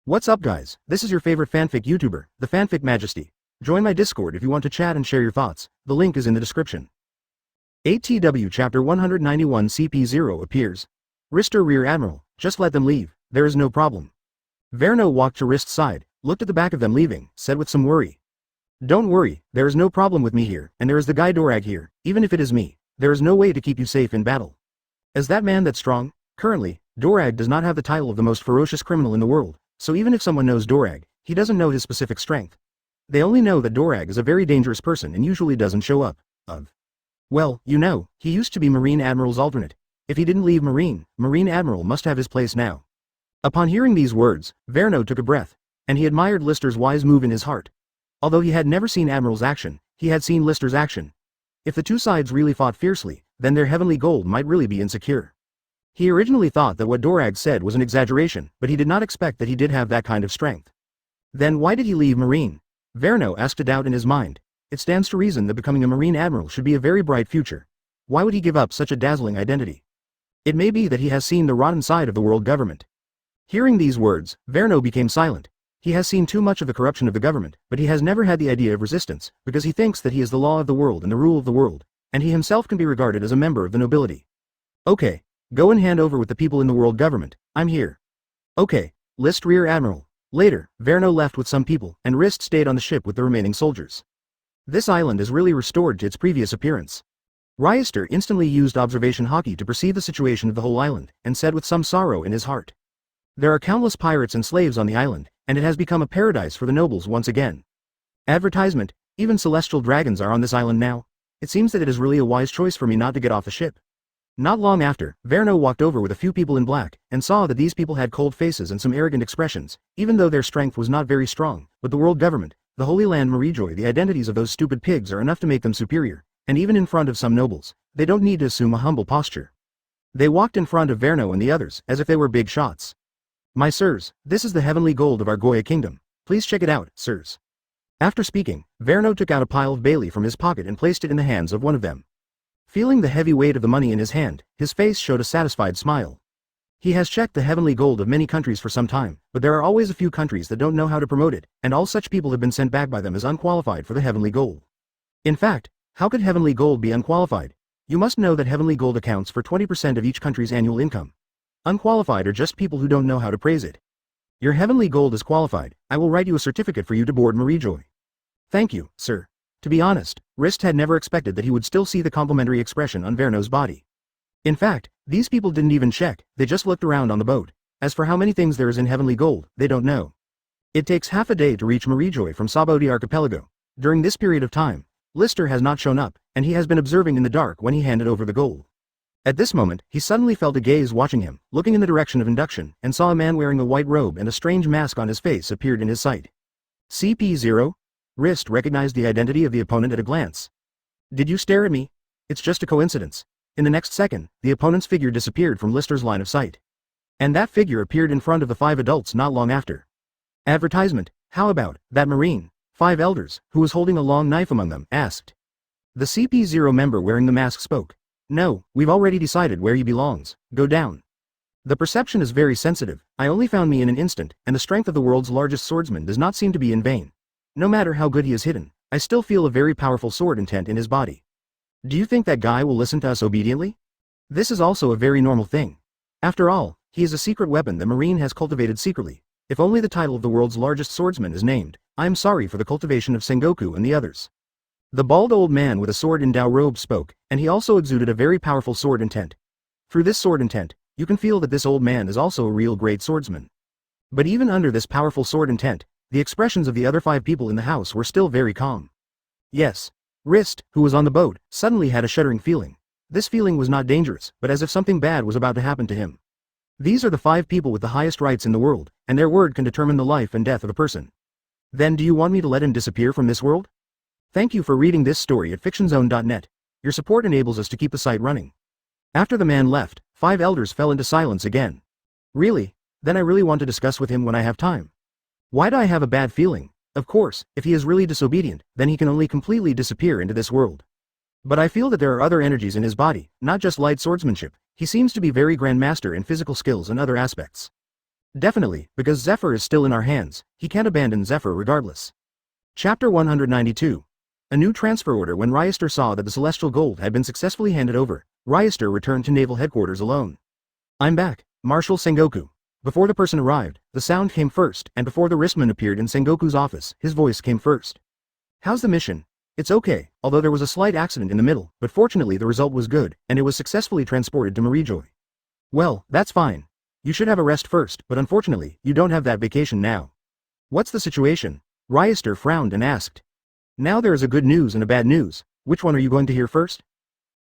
What's up guys, this is your favorite fanfic YouTuber, the Fanfic Majesty. Join my Discord if you want to chat and share your thoughts, the link is in the description. 8TW Chapter 191 CP0 appears. Riester Rear Admiral, just let them leave, there is no problem. Verno walked to Rist's side, looked at the back of them leaving, said with some worry. Don't worry, there is no problem with me here, and there is the guy Dorag here, even if it is me, there is no way to keep you safe in battle. Is that man that strong? Currently, Dorag does not have the title of the most ferocious criminal in the world. So even if someone knows Dorag, he doesn't know his specific strength. They only know that Dorag is a very dangerous person and usually doesn't show up. Well, you know, he used to be Marine Admiral's alternate. If he didn't leave Marine Admiral must have his place now. Upon hearing these words, Verno took a breath, and he admired Liester's wise move in his heart. Although he had never seen Admiral's action, he had seen Liester's action. If the two sides really fought fiercely, then their heavenly gold might really be insecure. He originally thought that what Dorag said was an exaggeration, but he did not expect that he did have that kind of strength. Then why did he leave Marine? Verno asked a doubt in his mind. It stands to reason that becoming a Marine Admiral should be a very bright future. Why would he give up such a dazzling identity? It may be that he has seen the rotten side of the world government. Hearing these words, Verno became silent. He has seen too much of the corruption of the government, but he has never had the idea of resistance, because he thinks that he is the law of the world and the rule of the world, and he himself can be regarded as a member of the nobility. Okay. Go and hand over with the people in the world government, I'm here. Okay, List Rear Admiral. Later, Verno left with some people, and Rist stayed on the ship with the remaining soldiers. This island is really restored to its previous appearance. Riester instantly used observation hockey to perceive the situation of the whole island, and said with some sorrow in his heart. There are countless pirates and slaves on the island, and it has become a paradise for the nobles once again. Advertisement, even celestial dragons are on this island now. It seems that it is really a wise choice for me not to get off the ship. Not long after, Verno walked over with a few people in black, and saw that these people had cold faces and some arrogant expressions, even though their strength was not very strong, but the world government, the Holy Land Marijoy, the identities of those stupid pigs are enough to make them superior, and even in front of some nobles, they don't need to assume a humble posture. They walked in front of Verno and the others, as if they were big shots. My sirs, this is the heavenly gold of our Goya kingdom, please check it out, sirs. After speaking, Verno took out a pile of Bailey from his pocket and placed it in the hands of one of them. Feeling the heavy weight of the money in his hand, his face showed a satisfied smile. He has checked the heavenly gold of many countries for some time, but there are always a few countries that don't know how to promote it, and all such people have been sent back by them as unqualified for the heavenly gold. In fact, how could heavenly gold be unqualified? You must know that heavenly gold accounts for 20% of each country's annual income. Unqualified are just people who don't know how to praise it. Your heavenly gold is qualified, I will write you a certificate for you to board Marijoy. Thank you, sir. To be honest, Rist had never expected that he would still see the complimentary expression on Verno's body. In fact, these people didn't even check, they just looked around on the boat. As for how many things there is in heavenly gold, they don't know. It takes half a day to reach Marijoy from Sabodi Archipelago. During this period of time, Lister has not shown up, and he has been observing in the dark when he handed over the gold. At this moment, he suddenly felt a gaze watching him, looking in the direction of induction, and saw a man wearing a white robe and a strange mask on his face appeared in his sight. CP0? Rist recognized the identity of the opponent at a glance. Did you stare at me? It's just a coincidence. In the next second, the opponent's figure disappeared from Lister's line of sight. And that figure appeared in front of the 5 adults not long after. Advertisement, how about that Marine, 5 elders, who was holding a long knife among them, asked. The CP0 member wearing the mask spoke. No, we've already decided where he belongs, go down. The perception is very sensitive, I only found me in an instant, and the strength of the world's largest swordsman does not seem to be in vain. No matter how good he is hidden, I still feel a very powerful sword intent in his body. Do you think that guy will listen to us obediently? This is also a very normal thing. After all, he is a secret weapon the Marine has cultivated secretly. If only the title of the world's largest swordsman is named, I am sorry for the cultivation of Sengoku and the others. The bald old man with a sword in Dao robe spoke, and he also exuded a very powerful sword intent. Through this sword intent, you can feel that this old man is also a real great swordsman. But even under this powerful sword intent, the expressions of the other 5 people in the house were still very calm. Yes. Rist, who was on the boat, suddenly had a shuddering feeling. This feeling was not dangerous, but as if something bad was about to happen to him. These are the 5 people with the highest rights in the world, and their word can determine the life and death of a person. Then do you want me to let him disappear from this world? Thank you for reading this story at fictionzone.net. Your support enables us to keep the site running. After the man left, 5 elders fell into silence again. Really? Then I really want to discuss with him when I have time. Why do I have a bad feeling? Of course, if he is really disobedient, then he can only completely disappear into this world. But I feel that there are other energies in his body, not just light swordsmanship. He seems to be very grandmaster in physical skills and other aspects. Definitely, because Zephyr is still in our hands, he can't abandon Zephyr regardless. Chapter 192. A new transfer order. When Riester saw that the celestial gold had been successfully handed over, Riester returned to naval headquarters alone. I'm back, Marshal Sengoku. Before the person arrived, the sound came first, and before the Ristman appeared in Sengoku's office, his voice came first. How's the mission? It's okay, although there was a slight accident in the middle, but fortunately the result was good, and it was successfully transported to Marijoy. Well, that's fine. You should have a rest first, but unfortunately, you don't have that vacation now. What's the situation? Riester frowned and asked. Now there is a good news and a bad news. Which one are you going to hear first?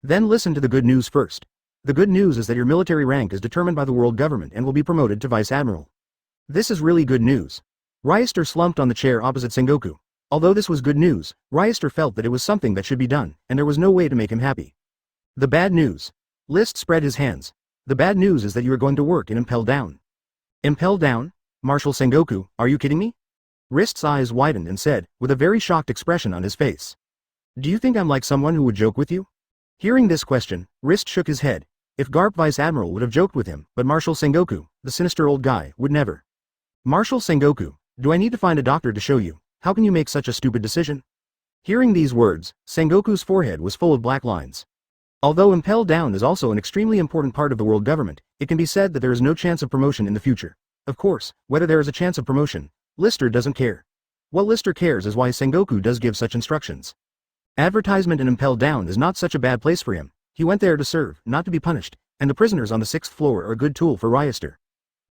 Then listen to the good news first. The good news is that your military rank is determined by the world government and will be promoted to Vice Admiral. This is really good news. Riester slumped on the chair opposite Sengoku. Although this was good news, Riester felt that it was something that should be done, and there was no way to make him happy. The bad news. List spread his hands. The bad news is that you are going to work in Impel Down. Impel Down? Marshal Sengoku, are you kidding me? Rist's eyes widened and said, with a very shocked expression on his face. Do you think I'm like someone who would joke with you? Hearing this question, Rist shook his head. If Garp Vice Admiral would have joked with him, but Marshal Sengoku, the sinister old guy, would never. Marshal Sengoku, do I need to find a doctor to show you? How can you make such a stupid decision? Hearing these words, Sengoku's forehead was full of black lines. Although Impel Down is also an extremely important part of the world government, it can be said that there is no chance of promotion in the future. Of course, whether there is a chance of promotion, Riester doesn't care. What Riester cares is why Sengoku does give such instructions. Advertisement in Impel Down is not such a bad place for him. He went there to serve, not to be punished, and the prisoners on the 6th floor are a good tool for Riester.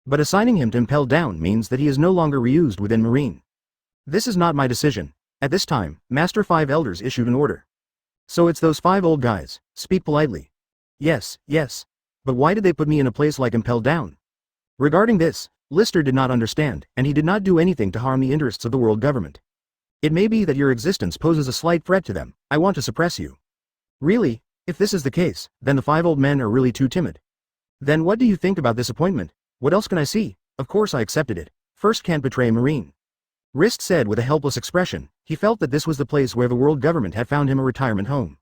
But assigning him to Impel Down means that he is no longer reused within Marine. This is not my decision. At this time, Master 5 Elders issued an order. So it's those 5 old guys. Speak politely. Yes, yes. But why did they put me in a place like Impel Down? Regarding this, Riester did not understand, and he did not do anything to harm the interests of the world government. It may be that your existence poses a slight threat to them. I want to suppress you. Really? If this is the case, then the 5 old men are really too timid. Then what do you think about this appointment? What else can I see? Of course I accepted it. First, can't betray Marine. Rist said with a helpless expression. He felt that this was the place where the world government had found him a retirement home.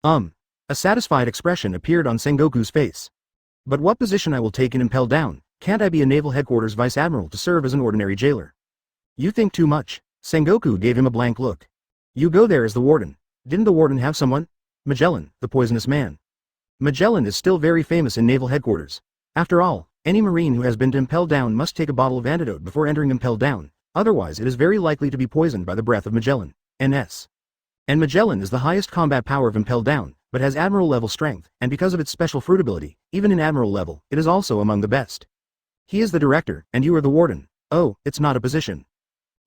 A satisfied expression appeared on Sengoku's face. But what position I will take in Impel Down? Can't I be a naval headquarters vice admiral to serve as an ordinary jailer? You think too much. Sengoku gave him a blank look. You go there as the warden. Didn't the warden have someone? Magellan, the poisonous man. Magellan is still very famous in naval headquarters. After all, any Marine who has been to Impel Down must take a bottle of antidote before entering Impel Down, otherwise it is very likely to be poisoned by the breath of Magellan, NS. And Magellan is the highest combat power of Impel Down, but has admiral level strength, and because of its special fruit ability, even in admiral level, it is also among the best. He is the director, and you are the warden. Oh, it's not a position.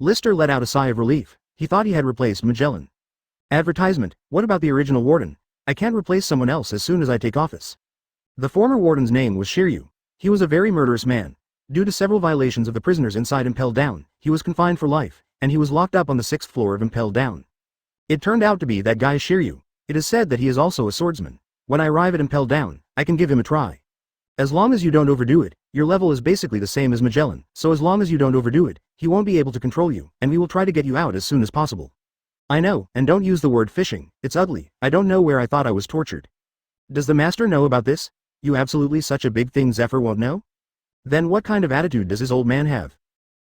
Riester let out a sigh of relief. He thought he had replaced Magellan. Advertisement, what about the original warden? I can't replace someone else as soon as I take office. The former warden's name was Shiryu. He was a very murderous man. Due to several violations of the prisoners inside Impel Down, he was confined for life, and he was locked up on the 6th floor of Impel Down. It turned out to be that guy Shiryu. It is said that he is also a swordsman. When I arrive at Impel Down, I can give him a try. As long as you don't overdo it, your level is basically the same as Magellan, so as long as you don't overdo it, he won't be able to control you, and we will try to get you out as soon as possible. I know, and don't use the word fishing, it's ugly. I don't know where I thought I was tortured. Does the master know about this? You absolutely such a big thing Zephyr won't know? Then what kind of attitude does his old man have?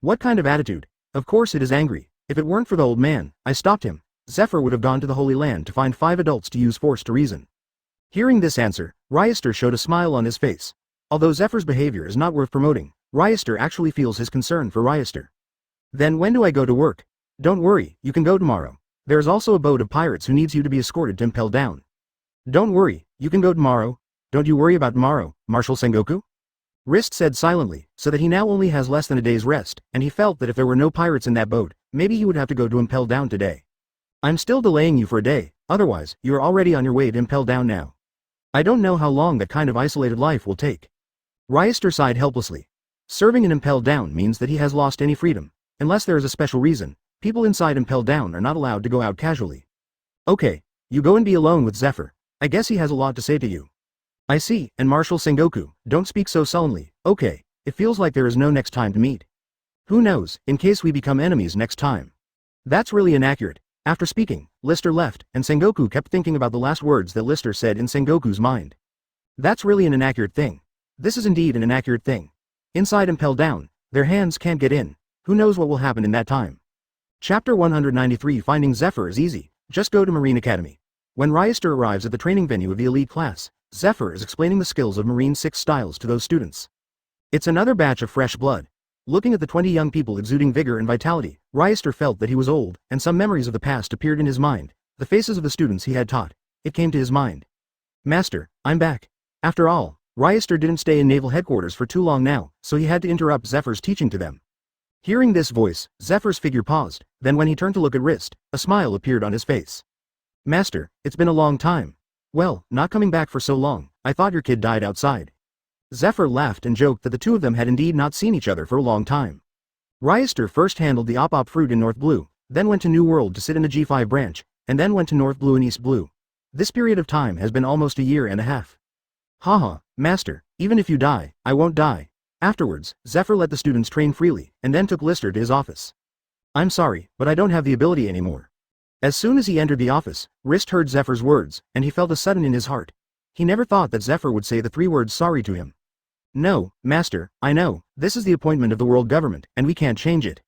What kind of attitude? Of course it is angry. If it weren't for the old man, I stopped him. Zephyr would have gone to the Holy Land to find 5 adults to use force to reason. Hearing this answer, Riester showed a smile on his face. Although Zephyr's behavior is not worth promoting, Riester actually feels his concern for Riester. Then when do I go to work? Don't worry, you can go tomorrow. There is also a boat of pirates who needs you to be escorted to Impel Down. Don't worry, you can go tomorrow. Don't you worry about tomorrow, Marshal Sengoku? Rist said silently, so that he now only has less than a day's rest, and he felt that if there were no pirates in that boat, maybe he would have to go to Impel Down today. I'm still delaying you for a day, otherwise, you are already on your way to Impel Down now. I don't know how long that kind of isolated life will take. Riester sighed helplessly. Serving in Impel Down means that he has lost any freedom. Unless there is a special reason, people inside Impel Down are not allowed to go out casually. Okay, you go and be alone with Zephyr. I guess he has a lot to say to you. I see, and Marshal Sengoku, don't speak so sullenly. Okay, it feels like there is no next time to meet. Who knows, in case we become enemies next time. That's really inaccurate. After speaking, Riester left, and Sengoku kept thinking about the last words that Riester said in Sengoku's mind. That's really an inaccurate thing. This is indeed an inaccurate thing. Inside Impel Down, Their hands can't get in. Who knows what will happen in that time? Chapter 193 Finding Zephyr is easy. Just go to Marine Academy. When Riester arrives at the training venue of the elite class, Zephyr is explaining the skills of Marine 6 styles to those students. It's another batch of fresh blood. Looking at the 20 young people exuding vigor and vitality, Riester felt that he was old, and some memories of the past appeared in his mind. The faces of the students he had taught. It came to his mind. Master, I'm back. After all, Riester didn't stay in naval headquarters for too long now, so he had to interrupt Zephyr's teaching to them. Hearing this voice, Zephyr's figure paused, then when he turned to look at Rist, a smile appeared on his face. Master, it's been a long time. Well, not coming back for so long, I thought your kid died outside. Zephyr laughed and joked that the two of them had indeed not seen each other for a long time. Riester first handled the op fruit in North Blue, then went to New World to sit in the G5 branch, and then went to North Blue and East Blue. This period of time has been almost a year and a half. Haha, Master, even if you die, I won't die. Afterwards, Zephyr let the students train freely, and then took Riester to his office. I'm sorry, but I don't have the ability anymore. As soon as he entered the office, Rist heard Zephyr's words, and he felt a sudden in his heart. He never thought that Zephyr would say the 3 words sorry to him. No, Master, I know, this is the appointment of the world government, and we can't change it.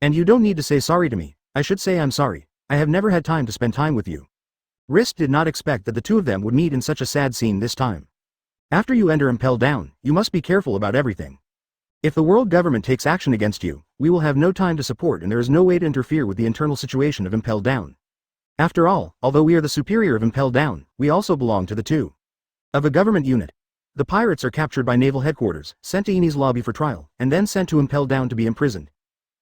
And you don't need to say sorry to me, I should say I'm sorry, I have never had time to spend time with you. Rist did not expect that the two of them would meet in such a sad scene this time. After you enter Impel Down, you must be careful about everything. If the world government takes action against you, we will have no time to support and there is no way to interfere with the internal situation of Impel Down. After all, although we are the superior of Impel Down, we also belong to the 2 of a government unit. The pirates are captured by naval headquarters, sent to Eni's lobby for trial, and then sent to Impel Down to be imprisoned.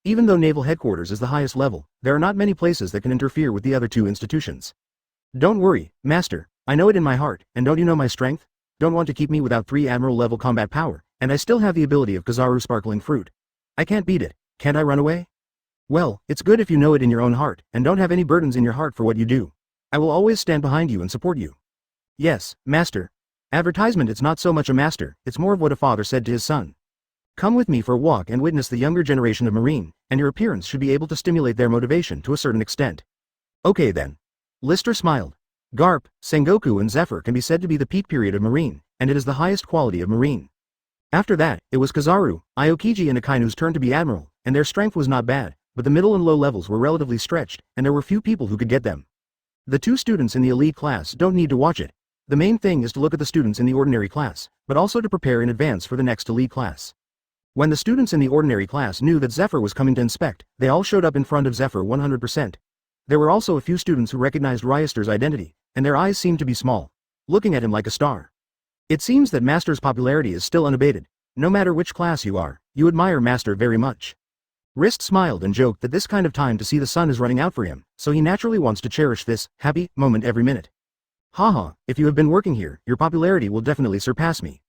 Even though naval headquarters is the highest level, there are not many places that can interfere with the other 2 institutions. Don't worry, Master, I know it in my heart, and don't you know my strength? Don't want to keep me without 3 Admiral level combat power, and I still have the ability of Kizaru Sparkling Fruit. I can't beat it, can't I run away? Well, it's good if you know it in your own heart, and don't have any burdens in your heart for what you do. I will always stand behind you and support you. Yes, Master. Advertisement it's not so much a master, it's more of what a father said to his son. Come with me for a walk and witness the younger generation of Marine, and your appearance should be able to stimulate their motivation to a certain extent. Okay then. Riester smiled. Garp, Sengoku and Zephyr can be said to be the peak period of Marine, and it is the highest quality of Marine. After that, it was Kizaru, Aokiji and Akainu's turn to be Admiral, and their strength was not bad, but the middle and low levels were relatively stretched, and there were few people who could get them. The 2 students in the elite class don't need to watch it. The main thing is to look at the students in the ordinary class, but also to prepare in advance for the next elite class. When the students in the ordinary class knew that Zephyr was coming to inspect, they all showed up in front of Zephyr 100%. There were also a few students who recognized Riester's identity, and their eyes seemed to be small, looking at him like a star. It seems that Master's popularity is still unabated. No matter which class you are, you admire Master very much. Rist smiled and joked that this kind of time to see the sun is running out for him, so he naturally wants to cherish this happy moment every minute. Haha, if you have been working here, your popularity will definitely surpass me.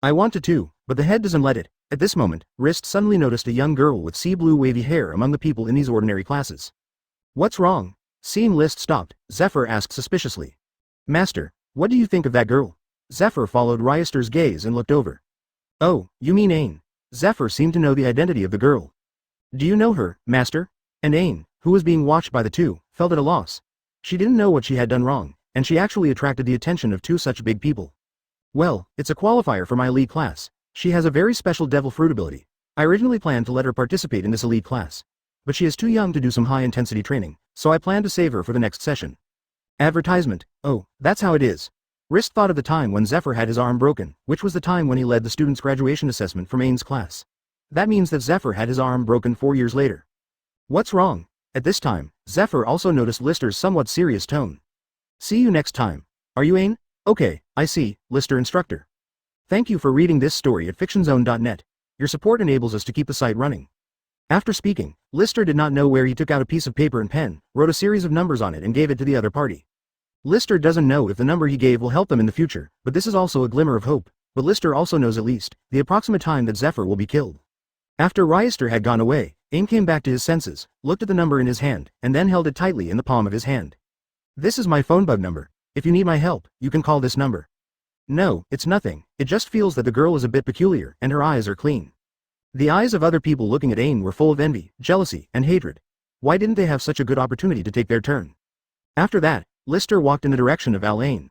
I want to too, but the head doesn't let it. At this moment, Rist suddenly noticed a young girl with sea blue wavy hair among the people in these ordinary classes. What's wrong? Seeing Rist stopped, Zephyr asked suspiciously. Master, what do you think of that girl? Zephyr followed Riester's gaze and looked over. Oh, you mean Ain. Zephyr seemed to know the identity of the girl. Do you know her, Master? And Ain, who was being watched by the 2, felt at a loss. She didn't know what she had done wrong, and she actually attracted the attention of 2 such big people. Well, it's a qualifier for my elite class. She has a very special devil fruit ability. I originally planned to let her participate in this elite class. But she is too young to do some high-intensity training, so I plan to save her for the next session. Advertisement. Oh, that's how it is. Rist thought of the time when Zephyr had his arm broken, which was the time when he led the students' graduation assessment from Ain's class. That means that Zephyr had his arm broken 4 years later. What's wrong? At this time, Zephyr also noticed Riester's somewhat serious tone. See you next time. Are you Ain? Okay, I see, Riester instructor. Thank you for reading this story at fictionzone.net. Your support enables us to keep the site running. After speaking, Riester did not know where he took out a piece of paper and pen, wrote a series of numbers on it and gave it to the other party. Riester doesn't know if the number he gave will help them in the future, but this is also a glimmer of hope. But Riester also knows at least the approximate time that Zephyr will be killed. After Riester had gone away, Ain came back to his senses, looked at the number in his hand, and then held it tightly in the palm of his hand. This is my phone bug number. If you need my help, you can call this number. No, it's nothing, it just feels that the girl is a bit peculiar, and her eyes are clean. The eyes of other people looking at Ain were full of envy, jealousy, and hatred. Why didn't they have such a good opportunity to take their turn? After that, Riester walked in the direction of Ain.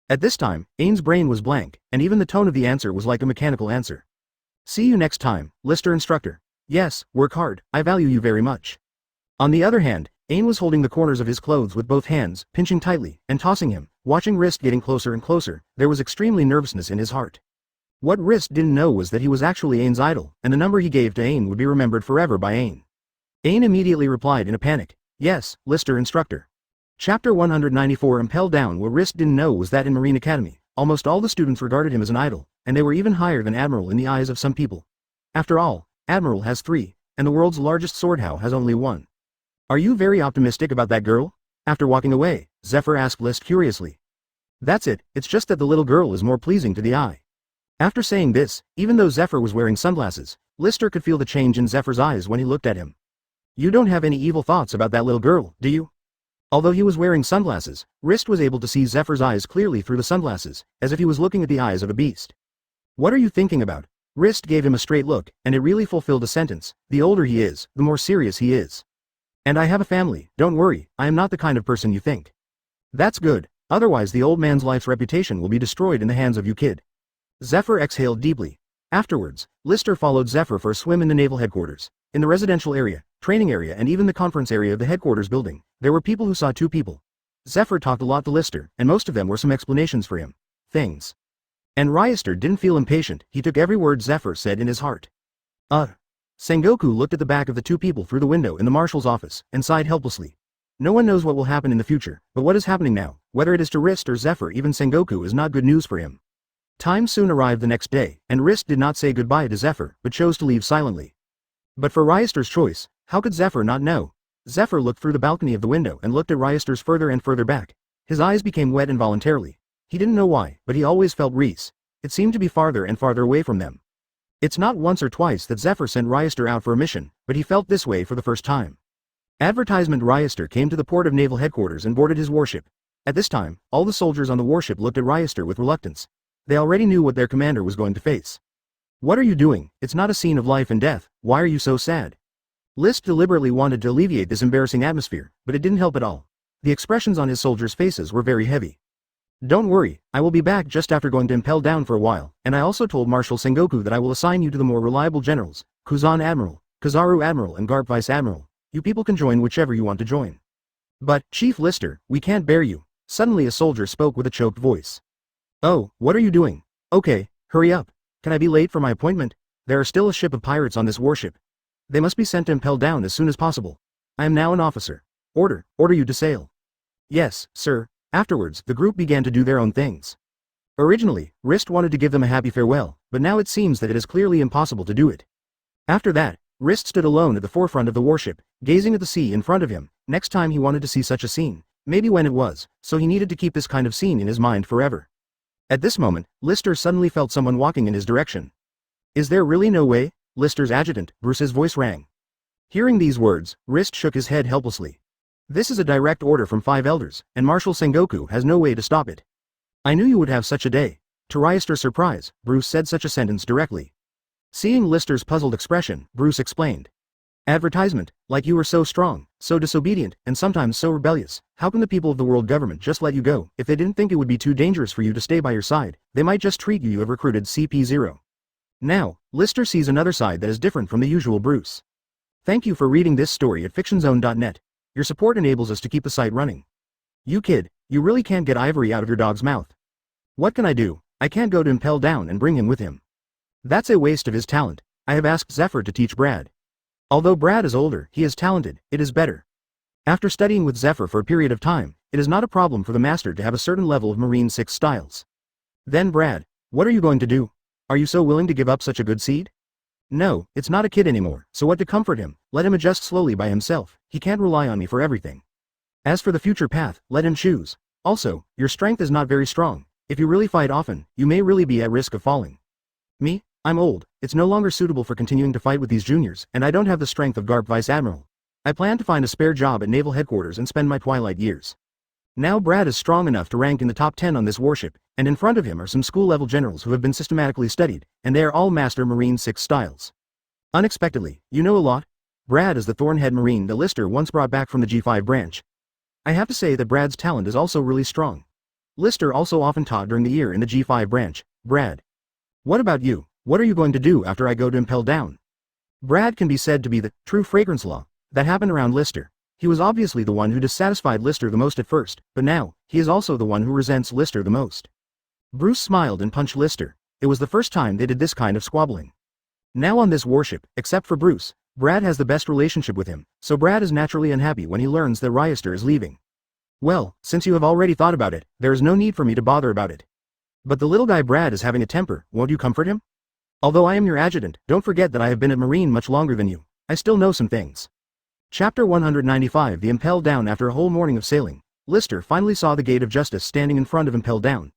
At this time, Ain's brain was blank, and even the tone of the answer was like a mechanical answer. See you next time, Riester instructor. Yes, work hard, I value you very much. On the other hand, Ain was holding the corners of his clothes with both hands, pinching tightly, and tossing him, watching Rist getting closer and closer. There was extremely nervousness in his heart. What Rist didn't know was that he was actually Ain's idol, and the number he gave to Ain would be remembered forever by Ain. Ain immediately replied in a panic, "Yes, Riester instructor." Chapter 194 Impel Down. What Rist didn't know was that in Marine Academy, almost all the students regarded him as an idol, and they were even higher than Admiral in the eyes of some people. After all, Admiral has 3, and the world's largest swordhouse has only 1. Are you very optimistic about that girl? After walking away, Zephyr asked Rist curiously. That's it, it's just that the little girl is more pleasing to the eye. After saying this, even though Zephyr was wearing sunglasses, Riester could feel the change in Zephyr's eyes when he looked at him. You don't have any evil thoughts about that little girl, do you? Although he was wearing sunglasses, Rist was able to see Zephyr's eyes clearly through the sunglasses, as if he was looking at the eyes of a beast. What are you thinking about? Rist gave him a straight look, and it really fulfilled a sentence. The older he is, the more serious he is. And I have a family, don't worry, I am not the kind of person you think. That's good, otherwise the old man's life's reputation will be destroyed in the hands of you kid. Zephyr exhaled deeply. Afterwards, Riester followed Zephyr for a swim in the naval headquarters. In the residential area, training area and even the conference area of the headquarters building, there were people who saw 2 people. Zephyr talked a lot to Riester, and most of them were some explanations for him. Things. And Riester didn't feel impatient, he took every word Zephyr said in his heart. Sengoku looked at the back of the 2 people through the window in the marshal's office, and sighed helplessly. No one knows what will happen in the future, but what is happening now, whether it is to Rist or Zephyr, even Sengoku, is not good news for him. Time soon arrived the next day, and Rist did not say goodbye to Zephyr, but chose to leave silently. But for Riester's choice, how could Zephyr not know? Zephyr looked through the balcony of the window and looked at Riester's further and further back. His eyes became wet involuntarily. He didn't know why, but he always felt Rhys. It seemed to be farther and farther away from them. It's not once or twice that Zephyr sent Riester out for a mission, but he felt this way for the first time. Advertisement. Riester came to the port of naval headquarters and boarded his warship. At this time, all the soldiers on the warship looked at Riester with reluctance. They already knew what their commander was going to face. What are you doing? It's not a scene of life and death, why are you so sad? Rist deliberately wanted to alleviate this embarrassing atmosphere, but it didn't help at all. The expressions on his soldiers' faces were very heavy. Don't worry, I will be back just after going to Impel Down for a while, and I also told Marshal Sengoku that I will assign you to the more reliable generals, Kuzan Admiral, Kazaru Admiral and Garp Vice Admiral. You people can join whichever you want to join. But, Chief Riester, we can't bear you. Suddenly a soldier spoke with a choked voice. Oh, what are you doing? Okay, hurry up. Can I be late for my appointment? There are still a ship of pirates on this warship. They must be sent to Impel Down as soon as possible. I am now an officer. Order you to sail. Yes, sir. Afterwards, the group began to do their own things. Originally, Rist wanted to give them a happy farewell, but now it seems that it is clearly impossible to do it. After that, Rist stood alone at the forefront of the warship, gazing at the sea in front of him. Next time he wanted to see such a scene, maybe when it was, so he needed to keep this kind of scene in his mind forever. At this moment, Riester suddenly felt someone walking in his direction. Is there really no way? Riester's adjutant, Bruce's voice rang. Hearing these words, Rist shook his head helplessly. This is a direct order from 5 elders, and Marshal Sengoku has no way to stop it. I knew you would have such a day. To Riester's surprise, Bruce said such a sentence directly. Seeing Riester's puzzled expression, Bruce explained. Advertisement, like you were so strong, so disobedient, and sometimes so rebellious, how can the people of the world government just let you go? If they didn't think it would be too dangerous for you to stay by your side, they might just treat you have recruited CP0. Now, Riester sees another side that is different from the usual Bruce. Thank you for reading this story at fictionzone.net. Your support enables us to keep the site running. You kid, you really can't get ivory out of your dog's mouth. What can I do? I can't go to Impel Down and bring him with him. That's a waste of his talent. I have asked Zephyr to teach Brad. Although Brad is older, he is talented, it is better. After studying with Zephyr for a period of time, it is not a problem for the master to have a certain level of Marine 6 styles. Then Brad, what are you going to do? Are you so willing to give up such a good seed? No, it's not a kid anymore, so what to comfort him, let him adjust slowly by himself, he can't rely on me for everything. As for the future path, let him choose. Also, your strength is not very strong. If you really fight often, you may really be at risk of falling. Me? I'm old, it's no longer suitable for continuing to fight with these juniors, and I don't have the strength of Garp Vice Admiral. I plan to find a spare job at naval headquarters and spend my twilight years. Now Brad is strong enough to rank in the top 10 on this warship, and in front of him are some school-level generals who have been systematically studied, and they are all master Marine 6 styles. Unexpectedly, you know a lot? Brad is the Thornhead Marine that Riester once brought back from the G5 branch. I have to say that Brad's talent is also really strong. Riester also often taught during the year in the G5 branch. Brad. What about you? What are you going to do after I go to Impel Down? Brad can be said to be the true fragrance law that happened around Riester. He was obviously the one who dissatisfied Riester the most at first, but now, he is also the one who resents Riester the most. Bruce smiled and punched Riester. It was the first time they did this kind of squabbling. Now on this warship, except for Bruce, Brad has the best relationship with him, so Brad is naturally unhappy when he learns that Riester is leaving. Well, since you have already thought about it, there is no need for me to bother about it. But the little guy Brad is having a temper, won't you comfort him? Although I am your adjutant, don't forget that I have been a Marine much longer than you. I still know some things. Chapter 195 The Impelled Down. After a whole morning of sailing, Riester finally saw the Gate of Justice standing in front of Impelled Down.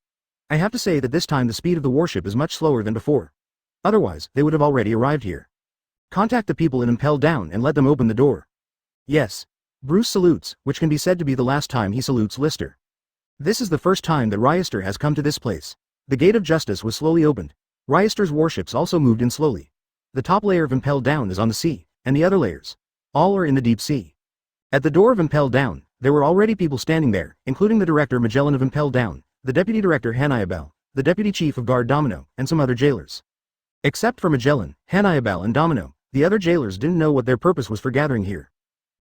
I have to say that this time the speed of the warship is much slower than before. Otherwise, they would have already arrived here. Contact the people in Impelled Down and let them open the door. Yes. Bruce salutes, which can be said to be the last time he salutes Riester. This is the first time that Riester has come to this place. The Gate of Justice was slowly opened. Riester's warships also moved in slowly. The top layer of Impelled Down is on the sea, and the other layers, all are in the deep sea. At the door of Impelled Down, there were already people standing there, including the Director Magellan of Impelled Down, the Deputy Director Hannibal, the Deputy Chief of Guard Domino, and some other jailers. Except for Magellan, Hannibal and Domino, the other jailers didn't know what their purpose was for gathering here.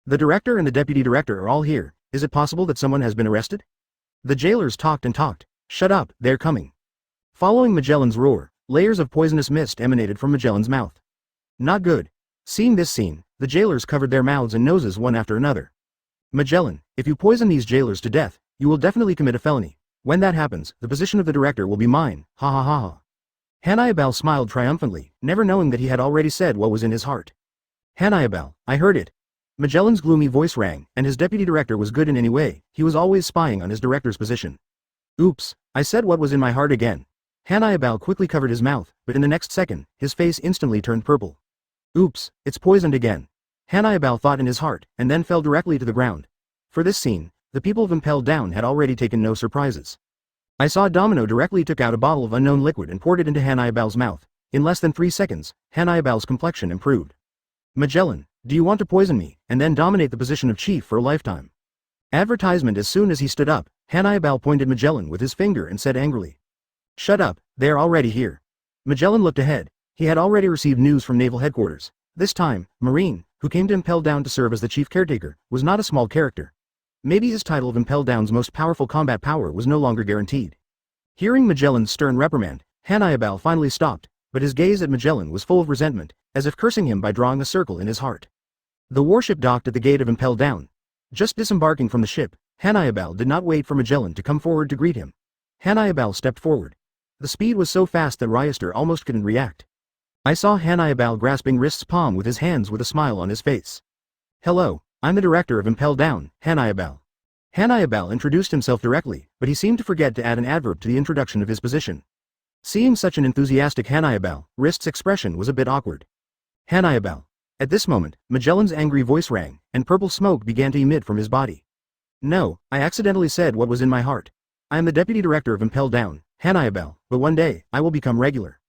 The Director and the Deputy Director are all here. Is it possible that someone has been arrested? The jailers talked and talked. Shut up, they're coming. Following Magellan's roar, layers of poisonous mist emanated from Magellan's mouth. Not good. Seeing this scene, the jailers covered their mouths and noses one after another. Magellan, if you poison these jailers to death, you will definitely commit a felony. When that happens, the position of the director will be mine, ha ha ha ha. Hannibal smiled triumphantly, never knowing that he had already said what was in his heart. Hannibal, I heard it. Magellan's gloomy voice rang, and his deputy director was good in any way, he was always spying on his director's position. Oops, I said what was in my heart again. Hannibal quickly covered his mouth, but in the next second, his face instantly turned purple. Oops, it's poisoned again. Hannibal thought in his heart, and then fell directly to the ground. For this scene, the people of Impelled Down had already taken no surprises. I saw Domino directly took out a bottle of unknown liquid and poured it into Hannibal's mouth. In less than 3 seconds, Hannibal's complexion improved. Magellan, do you want to poison me, and then dominate the position of chief for a lifetime? Advertisement. As soon as he stood up, Hannibal pointed Magellan with his finger and said angrily. Shut up, they are already here. Magellan looked ahead. He had already received news from Naval Headquarters. This time, Marine, who came to Impelled Down to serve as the chief caretaker, was not a small character. Maybe his title of Impelled Down's most powerful combat power was no longer guaranteed. Hearing Magellan's stern reprimand, Hannibal finally stopped, but his gaze at Magellan was full of resentment, as if cursing him by drawing a circle in his heart. The warship docked at the gate of Impelled Down. Just disembarking from the ship, Hannibal did not wait for Magellan to come forward to greet him. Hannibal stepped forward. The speed was so fast that Riester almost couldn't react. I saw Hannibal grasping Rist's palm with his hands with a smile on his face. Hello, I'm the director of Impelled Down, Hannibal. Hannibal introduced himself directly, but he seemed to forget to add an adverb to the introduction of his position. Seeing such an enthusiastic Hannibal, Rist's expression was a bit awkward. Hannibal. At this moment, Magellan's angry voice rang, and purple smoke began to emit from his body. No, I accidentally said what was in my heart. I am the deputy director of Impelled Down, Hannibal, but one day, I will become regular.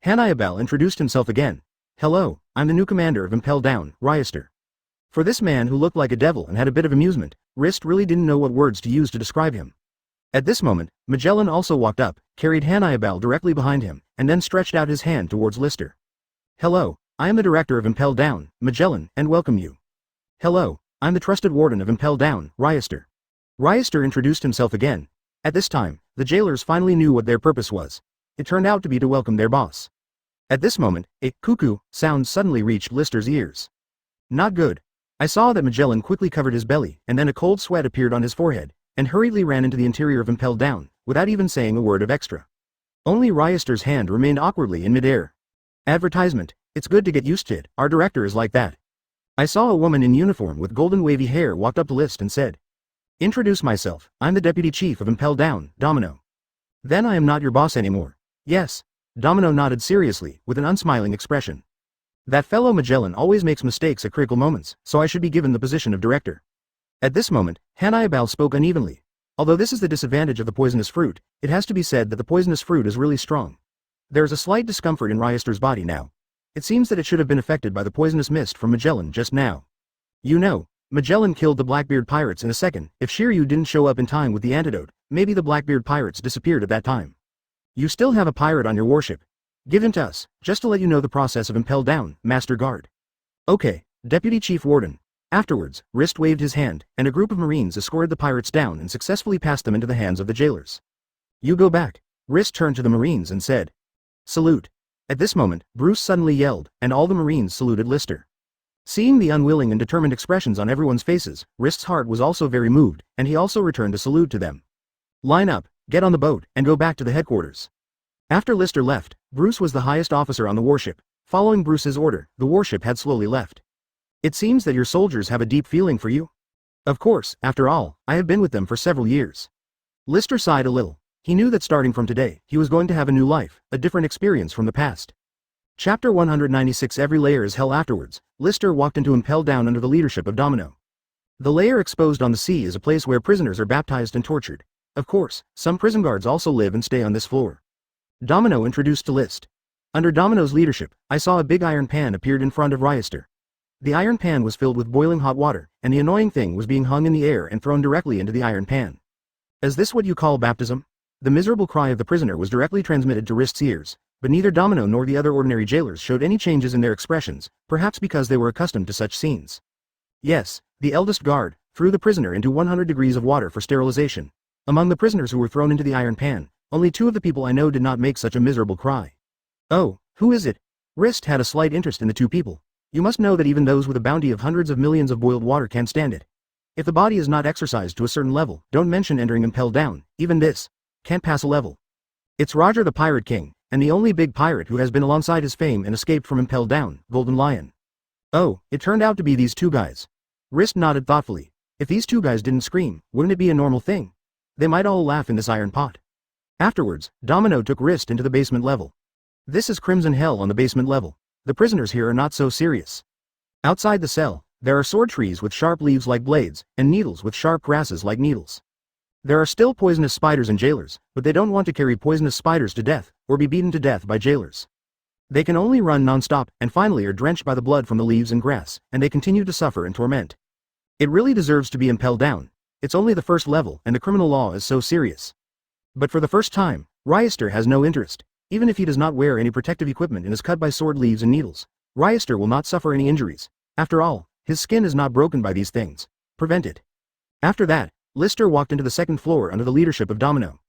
Hannibal introduced himself again. Hello, I'm the new commander of Impelled Down, Riester. For this man who looked like a devil and had a bit of amusement, Rist really didn't know what words to use to describe him. At this moment, Magellan also walked up, carried Hannibal directly behind him, and then stretched out his hand towards Riester. Hello, I am the director of Impelled Down, Magellan, and welcome you. Hello, I'm the trusted warden of Impelled Down, Riester. Riester introduced himself again. At this time, the jailers finally knew what their purpose was. It turned out to be to welcome their boss. At this moment, a cuckoo sound suddenly reached Riester's ears. Not good. I saw that Magellan quickly covered his belly, and then a cold sweat appeared on his forehead, and hurriedly ran into the interior of Impelled Down, without even saying a word of extra. Only Riester's hand remained awkwardly in midair. Advertisement. It's good to get used to it, our director is like that. I saw a woman in uniform with golden wavy hair walked up to Rist and said. Introduce myself, I'm the deputy chief of Impelled Down, Domino. Then I am not your boss anymore. Yes. Domino nodded seriously, with an unsmiling expression. That fellow Magellan always makes mistakes at critical moments, so I should be given the position of director. At this moment, Hannibal spoke unevenly. Although this is the disadvantage of the poisonous fruit, it has to be said that the poisonous fruit is really strong. There is a slight discomfort in Riester's body now. It seems that it should have been affected by the poisonous mist from Magellan just now. You know, Magellan killed the Blackbeard pirates in a second. If Shiryu didn't show up in time with the antidote, maybe the Blackbeard pirates disappeared at that time. You still have a pirate on your warship. Give him to us, just to let you know the process of impel down, Master Guard. Okay, Deputy Chief Warden. Afterwards, Rist waved his hand, and a group of Marines escorted the pirates down and successfully passed them into the hands of the jailers. You go back. Rist turned to the Marines and said. Salute. At this moment, Bruce suddenly yelled, and all the Marines saluted Lister. Seeing the unwilling and determined expressions on everyone's faces, Rist's heart was also very moved, and he also returned a salute to them. Line up, get on the boat, and go back to the headquarters. After Lister left, Bruce was the highest officer on the warship. Following Bruce's order, the warship had slowly left. It seems that your soldiers have a deep feeling for you. Of course, after all, I have been with them for several years. Lister sighed a little. He knew that starting from today, he was going to have a new life, a different experience from the past. Chapter 196 Every layer is hell. Afterwards, Lister walked into Impel Down under the leadership of Domino. The layer exposed on the sea is a place where prisoners are baptized and tortured. Of course, some prison guards also live and stay on this floor. Domino introduced to List. Under Domino's leadership, I saw a big iron pan appeared in front of Riester. The iron pan was filled with boiling hot water, and the annoying thing was being hung in the air and thrown directly into the iron pan. Is this what you call baptism? The miserable cry of the prisoner was directly transmitted to Rist's ears, but neither Domino nor the other ordinary jailers showed any changes in their expressions, perhaps because they were accustomed to such scenes. Yes, the eldest guard threw the prisoner into 100 degrees of water for sterilization. Among the prisoners who were thrown into the iron pan, only 2 of the people I know did not make such a miserable cry. Oh, who is it? Rist had a slight interest in the 2 people. You must know that even those with a bounty of hundreds of millions of boiled water can't stand it. If the body is not exercised to a certain level, don't mention entering Impel Down, even this can't pass a level. It's Roger the Pirate King, and the only big pirate who has been alongside his fame and escaped from Impel Down, Golden Lion. Oh, it turned out to be these 2 guys. Rist nodded thoughtfully. If these 2 guys didn't scream, wouldn't it be a normal thing? They might all laugh in this iron pot. Afterwards, Domino took Rist into the basement level. This is Crimson Hell on the basement level. The prisoners here are not so serious. Outside the cell, there are sword trees with sharp leaves like blades, and needles with sharp grasses like needles. There are still poisonous spiders and jailers, but they don't want to carry poisonous spiders to death, or be beaten to death by jailers. They can only run non-stop, and finally are drenched by the blood from the leaves and grass, and they continue to suffer and torment. It really deserves to be impelled down. It's only the first level, and the criminal law is so serious. But for the first time, Riester has no interest. Even if he does not wear any protective equipment and is cut by sword leaves and needles, Riester will not suffer any injuries. After all, his skin is not broken by these things. Prevent it. After that, Lister walked into the second floor under the leadership of Domino.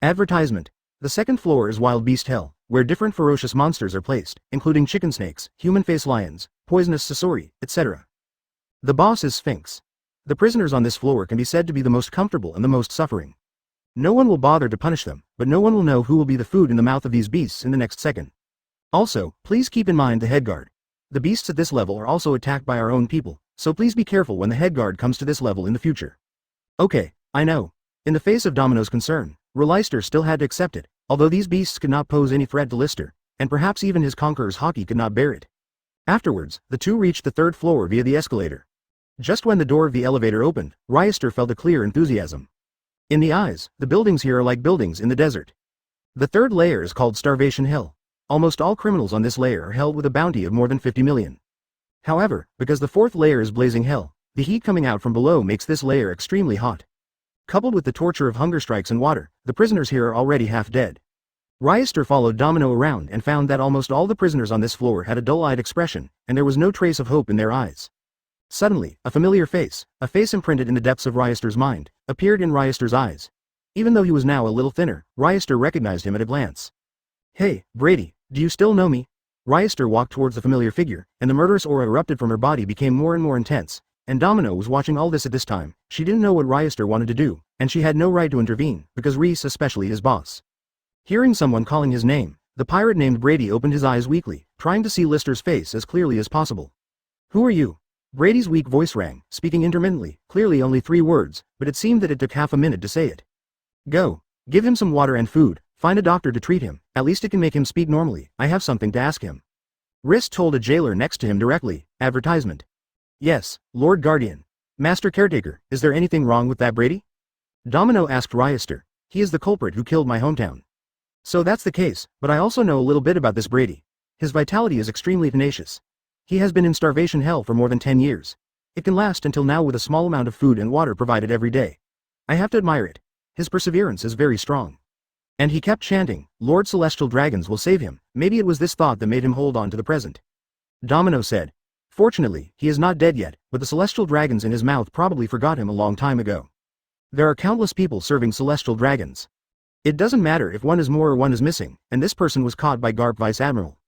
Advertisement. The second floor is Wild Beast Hell, where different ferocious monsters are placed, including chicken snakes, human-face lions, poisonous Sasori, etc. The boss is Sphinx. The prisoners on this floor can be said to be the most comfortable and the most suffering. No one will bother to punish them, but no one will know who will be the food in the mouth of these beasts in the next second. Also, please keep in mind the head guard. The beasts at this level are also attacked by our own people, so please be careful when the head guard comes to this level in the future. Okay, I know. In the face of Domino's concern, Riester still had to accept it, although these beasts could not pose any threat to Lister, and perhaps even his conqueror's hockey could not bear it. Afterwards, the 2 reached the 3rd floor via the escalator. Just when the door of the elevator opened, Riester felt a clear enthusiasm. In the eyes, the buildings here are like buildings in the desert. The 3rd layer is called Starvation Hell. Almost all criminals on this layer are held with a bounty of more than 50 million. However, because the 4th layer is Blazing Hell, the heat coming out from below makes this layer extremely hot. Coupled with the torture of hunger strikes and water, the prisoners here are already half dead. Riester followed Domino around and found that almost all the prisoners on this floor had a dull-eyed expression, and there was no trace of hope in their eyes. Suddenly, a familiar face, a face imprinted in the depths of Riester's mind, appeared in Riester's eyes. Even though he was now a little thinner, Riester recognized him at a glance. Hey, Brady, do you still know me? Riester walked towards the familiar figure, and the murderous aura erupted from her body became more and more intense, and Domino was watching all this at this time. She didn't know what Riester wanted to do, and she had no right to intervene, because Rhys especially his boss. Hearing someone calling his name, the pirate named Brady opened his eyes weakly, trying to see Lister's face as clearly as possible. Who are you? Brady's weak voice rang, speaking intermittently, clearly only 3 words, but it seemed that it took half a minute to say it. Go. Give him some water and food, find a doctor to treat him, at least it can make him speak normally, I have something to ask him. Rist told a jailer next to him directly. Advertisement. Yes, Lord Guardian. Master Caretaker, is there anything wrong with that Brady? Domino asked Riester. He is the culprit who killed my hometown. So that's the case, but I also know a little bit about this Brady. His vitality is extremely tenacious. He has been in starvation hell for more than 10 years. It can last until now with a small amount of food and water provided every day. I have to admire it. His perseverance is very strong. And he kept chanting, Lord Celestial Dragons will save him. Maybe it was this thought that made him hold on to the present. Domino said. Fortunately, he is not dead yet, but the Celestial Dragons in his mouth probably forgot him a long time ago. There are countless people serving Celestial Dragons. It doesn't matter if one is more or one is missing, and this person was caught by Garp Vice Admiral.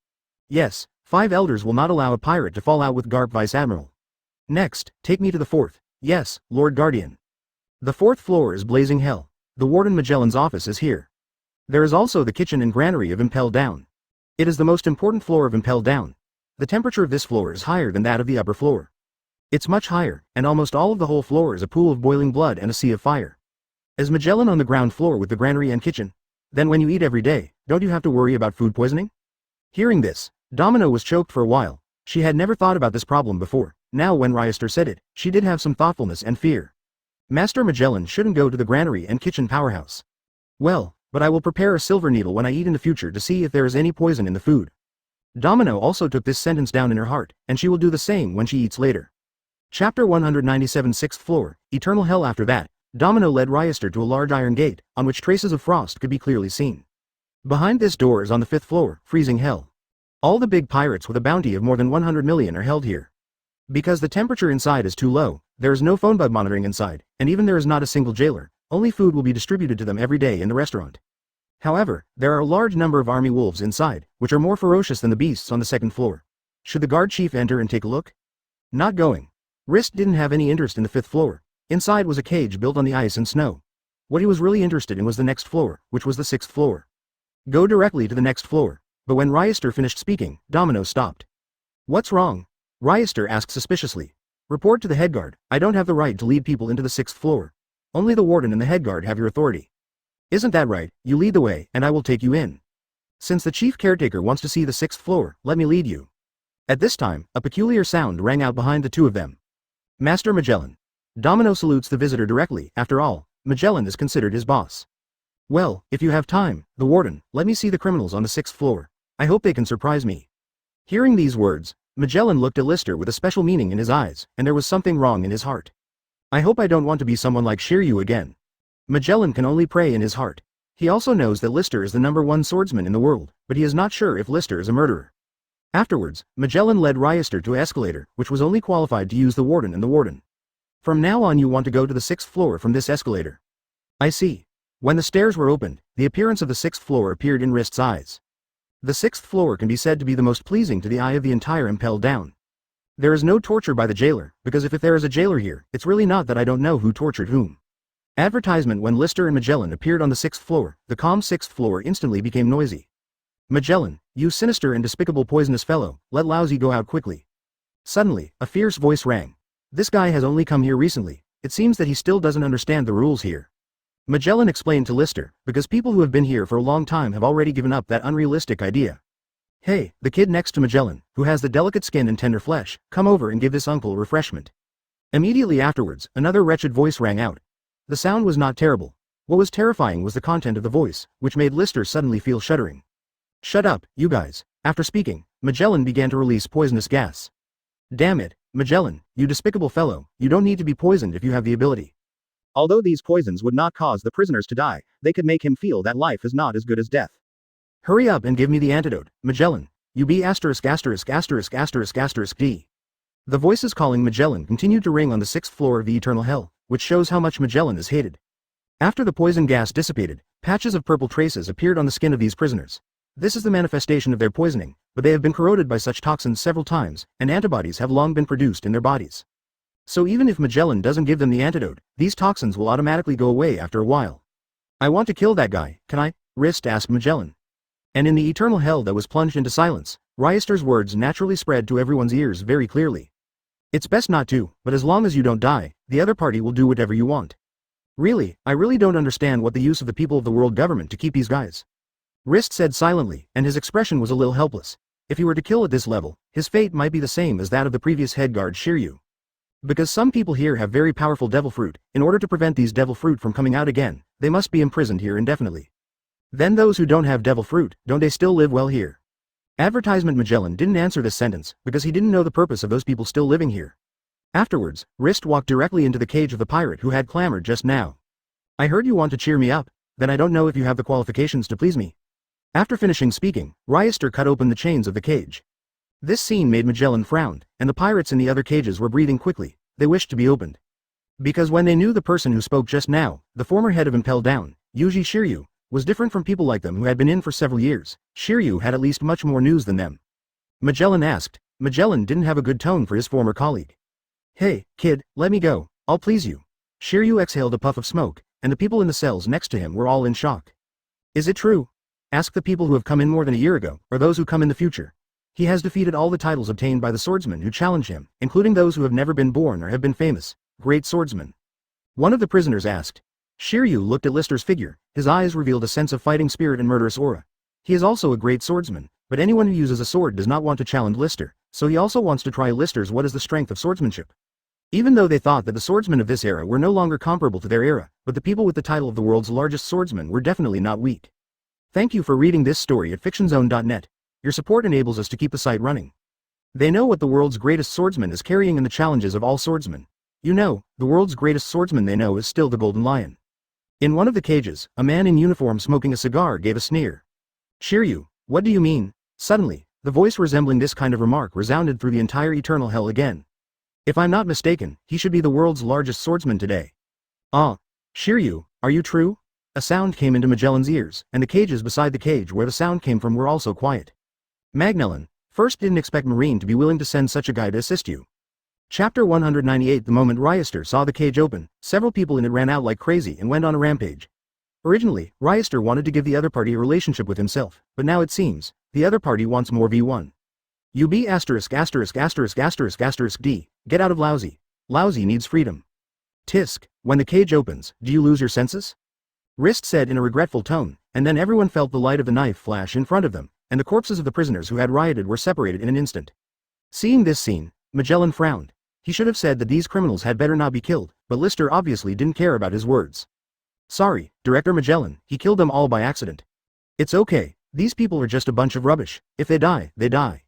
Yes, 5 elders will not allow a pirate to fall out with Garp Vice Admiral. Next, take me to the 4th. Yes, Lord Guardian. The 4th floor is blazing hell. The Warden Magellan's office is here. There is also the kitchen and granary of Impel Down. It is the most important floor of Impel Down. The temperature of this floor is higher than that of the upper floor. It's much higher, and almost all of the whole floor is a pool of boiling blood and a sea of fire. Is Magellan on the ground floor with the granary and kitchen? Then when you eat every day, don't you have to worry about food poisoning? Hearing this, Domino was choked for a while. She had never thought about this problem before. Now when Riester said it, she did have some thoughtfulness and fear. Master Magellan shouldn't go to the granary and kitchen powerhouse. Well, but I will prepare a silver needle when I eat in the future to see if there is any poison in the food. Domino also took this sentence down in her heart, and she will do the same when she eats later. Chapter 197 6th floor, Eternal Hell. After that, Domino led Riester to a large iron gate, on which traces of frost could be clearly seen. Behind this door is on the 5th floor, freezing hell. All the big pirates with a bounty of more than 100 million are held here. Because the temperature inside is too low, there is no phone bug monitoring inside, and even there is not a single jailer, only food will be distributed to them every day in the restaurant. However, there are a large number of army wolves inside, which are more ferocious than the beasts on the 2nd floor. Should the guard chief enter and take a look? Not going. Rist didn't have any interest in the 5th floor. Inside was a cage built on the ice and snow. What he was really interested in was the next floor, which was the 6th floor. Go directly to the next floor. But when Riester finished speaking, Domino stopped. What's wrong? Riester asked suspiciously. Report to the headguard. I don't have the right to lead people into the 6th floor. Only the warden and the headguard have your authority. Isn't that right? You lead the way, and I will take you in. Since the chief caretaker wants to see the 6th floor, let me lead you. At this time, a peculiar sound rang out behind the two of them. Master Magellan. Domino salutes the visitor directly. After all, Magellan is considered his boss. Well, if you have time, the warden, let me see the criminals on the 6th floor. I hope they can surprise me. Hearing these words, Magellan looked at Riester with a special meaning in his eyes, and there was something wrong in his heart. I hope I don't want to be someone like Shiryu again. Magellan can only pray in his heart. He also knows that Riester is the #1 swordsman in the world, but he is not sure if Riester is a murderer. Afterwards, Magellan led Riester to an escalator, which was only qualified to use the warden and the warden. From now on you want to go to the 6th floor from this escalator. I see. When the stairs were opened, the appearance of the 6th floor appeared in Rist's eyes. The 6th floor can be said to be the most pleasing to the eye of the entire Impel Down. There is no torture by the jailer, because if there is a jailer here, it's really not that I don't know who tortured whom. Advertisement. When Riester and Magellan appeared on the 6th floor, the calm 6th floor instantly became noisy. Magellan, you sinister and despicable poisonous fellow, let Lousy go out quickly. Suddenly, a fierce voice rang. This guy has only come here recently. It seems that he still doesn't understand the rules here. Magellan explained to Riester, because people who have been here for a long time have already given up that unrealistic idea. Hey, the kid next to Magellan, who has the delicate skin and tender flesh, come over and give this uncle refreshment. Immediately afterwards, another wretched voice rang out. The sound was not terrible. What was terrifying was the content of the voice, which made Riester suddenly feel shuddering. Shut up, you guys. After speaking, Magellan began to release poisonous gas. Damn it, Magellan, you despicable fellow, you don't need to be poisoned if you have the ability. Although these poisons would not cause the prisoners to die, they could make him feel that life is not as good as death. Hurry up and give me the antidote, Magellan. You be ***************. D. The voices calling Magellan continued to ring on the 6th floor of the Eternal Hell, which shows how much Magellan is hated. After the poison gas dissipated, patches of purple traces appeared on the skin of these prisoners. This is the manifestation of their poisoning, but they have been corroded by such toxins several times, and antibodies have long been produced in their bodies. So even if Magellan doesn't give them the antidote, these toxins will automatically go away after a while. I want to kill that guy, can I? Rist asked Magellan. And in the eternal hell that was plunged into silence, Riester's words naturally spread to everyone's ears very clearly. It's best not to, but as long as you don't die, the other party will do whatever you want. Really, I really don't understand what the use of the people of the world government to keep these guys. Rist said silently, and his expression was a little helpless. If he were to kill at this level, his fate might be the same as that of the previous head guard Shiryu. Because some people here have very powerful devil fruit, in order to prevent these devil fruit from coming out again, they must be imprisoned here indefinitely. Then those who don't have devil fruit, don't they still live well here? Advertisement. Magellan didn't answer this sentence, because he didn't know the purpose of those people still living here. Afterwards, Rist walked directly into the cage of the pirate who had clamored just now. I heard you want to cheer me up. then I don't know if you have the qualifications to please me. After finishing speaking, Riester cut open the chains of the cage. This scene made Magellan frown, and the pirates in the other cages were breathing quickly. They wished to be opened. Because when they knew the person who spoke just now, the former head of Impel Down, Yuji Shiryu, was different from people like them who had been in for several years. Shiryu had at least much more news than them. Magellan asked. Magellan didn't have a good tone for his former colleague. Hey, kid, let me go, I'll please you. Shiryu exhaled a puff of smoke, and the people in the cells next to him were all in shock. Is it true? Ask the people who have come in more than a year ago, or those who come in the future. He has defeated all the titles obtained by the swordsmen who challenge him, including those who have never been born or have been famous. Great swordsman. One of the prisoners asked. Shiryu looked at Liester's figure. His eyes revealed a sense of fighting spirit and murderous aura. He is also a great swordsman, but anyone who uses a sword does not want to challenge Liester, so he also wants to try Liester's what is the strength of swordsmanship. Even though they thought that the swordsmen of this era were no longer comparable to their era, but the people with the title of the world's largest swordsman were definitely not weak. Thank you for reading this story at fictionzone.net. Your support enables us to keep the site running. They know what the world's greatest swordsman is carrying in the challenges of all swordsmen. You know, the world's greatest swordsman they know is still the Golden Lion. In one of the cages, a man in uniform smoking a cigar gave a sneer. Shiryu, what do you mean? Suddenly, the voice resembling this kind of remark resounded through the entire eternal hell again. If I'm not mistaken, he should be the world's largest swordsman today. Ah, Shiryu, are you true? A sound came into Magellan's ears, and the cages beside the cage where the sound came from were also quiet. Magnellan, first didn't expect Marine to be willing to send such a guy to assist you. Chapter 198. The moment Riester saw the cage open, several people in it ran out like crazy and went on a rampage. Originally, Riester wanted to give the other party a relationship with himself, but now it seems, the other party wants more V1. UB ******* D, get out of Lousy. Lousy needs freedom. Tisk, when the cage opens, do you lose your senses? Rist said in a regretful tone, and then everyone felt the light of the knife flash in front of them, and the corpses of the prisoners who had rioted were separated in an instant. Seeing this scene, Magellan frowned. He should have said that these criminals had better not be killed, but Liester obviously didn't care about his words. Sorry, Director Magellan, he killed them all by accident. It's okay, these people are just a bunch of rubbish. If they die, they die.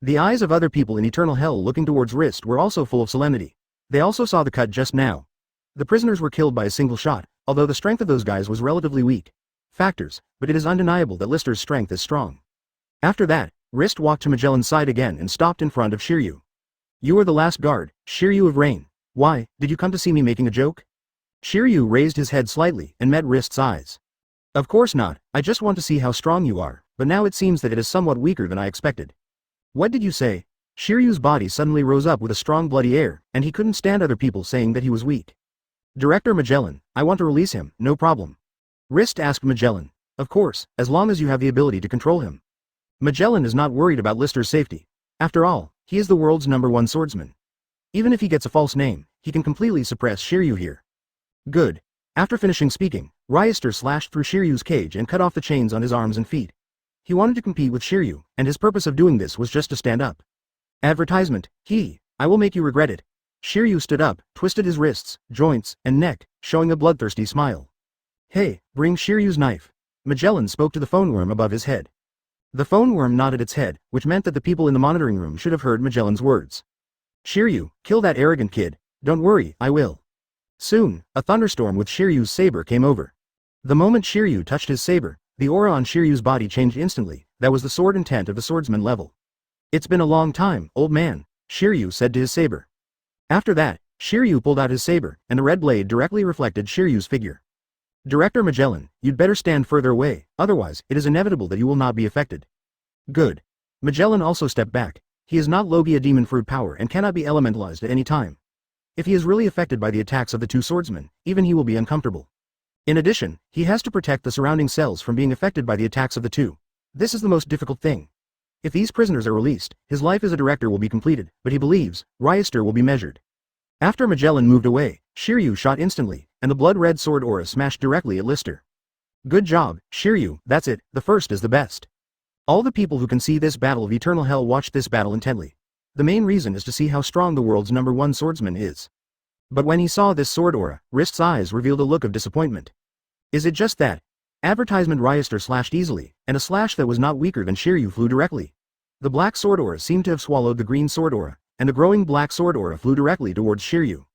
The eyes of other people in eternal hell looking towards Rist were also full of solemnity. They also saw the cut just now. The prisoners were killed by a single shot, although the strength of those guys was relatively weak. Factors, but it is undeniable that Liester's strength is strong. After that, Rist walked to Magellan's side again and stopped in front of Shiryu. You are the last guard, Shiryu of Rain. Why, did you come to see me making a joke? Shiryu raised his head slightly and met Rist's eyes. Of course not, I just want to see how strong you are, but now it seems that it is somewhat weaker than I expected. What did you say? Shiryu's body suddenly rose up with a strong bloody air, and he couldn't stand other people saying that he was weak. Director Magellan, I want to release him, no problem. Rist asked Magellan. Of course, as long as you have the ability to control him. Magellan is not worried about Liester's safety. After all, he is the world's #1 swordsman. Even if he gets a false name, he can completely suppress Shiryu here. Good. After finishing speaking, Riester slashed through Shiryu's cage and cut off the chains on his arms and feet. He wanted to compete with Shiryu, and his purpose of doing this was just to stand up. Advertisement, I will make you regret it. Shiryu stood up, twisted his wrists, joints, and neck, showing a bloodthirsty smile. Hey, bring Shiryu's knife. Magellan spoke to the phone worm above his head. The phone worm nodded its head, which meant that the people in the monitoring room should have heard Magellan's words. Shiryu, kill that arrogant kid. Don't worry, I will. Soon, a thunderstorm with Shiryu's saber came over. The moment Shiryu touched his saber, the aura on Shiryu's body changed instantly. That was the sword intent of the swordsman level. It's been a long time, old man, Shiryu said to his saber. After that, Shiryu pulled out his saber, and the red blade directly reflected Shiryu's figure. Director Magellan, you'd better stand further away, otherwise, it is inevitable that you will not be affected. Good. Magellan also stepped back. He is not Logia demon fruit power and cannot be elementalized at any time. If he is really affected by the attacks of the two swordsmen, even he will be uncomfortable. In addition, he has to protect the surrounding cells from being affected by the attacks of the two. This is the most difficult thing. If these prisoners are released, his life as a director will be completed, but he believes, Riester will be measured. After Magellan moved away, Shiryu shot instantly, and the blood-red sword aura smashed directly at Liester. Good job, Shiryu, that's it, the first is the best. All the people who can see this battle of eternal hell watched this battle intently. The main reason is to see how strong the world's #1 swordsman is. But when he saw this sword aura, Rist's eyes revealed a look of disappointment. Is it just that? Advertisement Riester slashed easily, and a slash that was not weaker than Shiryu flew directly. The black sword aura seemed to have swallowed the green sword aura, and the growing black sword aura flew directly towards Shiryu.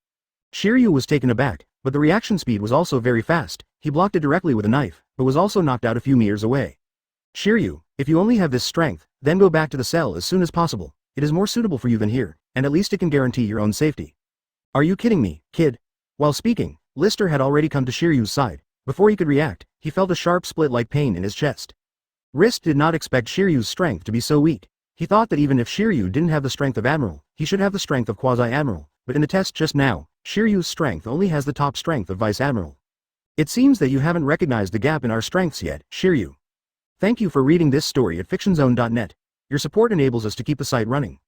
Shiryu was taken aback, but the reaction speed was also very fast. he blocked it directly with a knife, but was also knocked out a few meters away. Shiryu, if you only have this strength, then go back to the cell as soon as possible. It is more suitable for you than here, and at least it can guarantee your own safety. Are you kidding me, kid? While speaking, Riester had already come to Shiryu's side. Before he could react, he felt a sharp split-like pain in his chest. Rist did not expect Shiryu's strength to be so weak. He thought that even if Shiryu didn't have the strength of Admiral, he should have the strength of Quasi-Admiral, but in the test just now, Shiryu's strength only has the top strength of Vice Admiral. It seems that you haven't recognized the gap in our strengths yet, Shiryu. Thank you for reading this story at fictionzone.net. Your support enables us to keep the site running.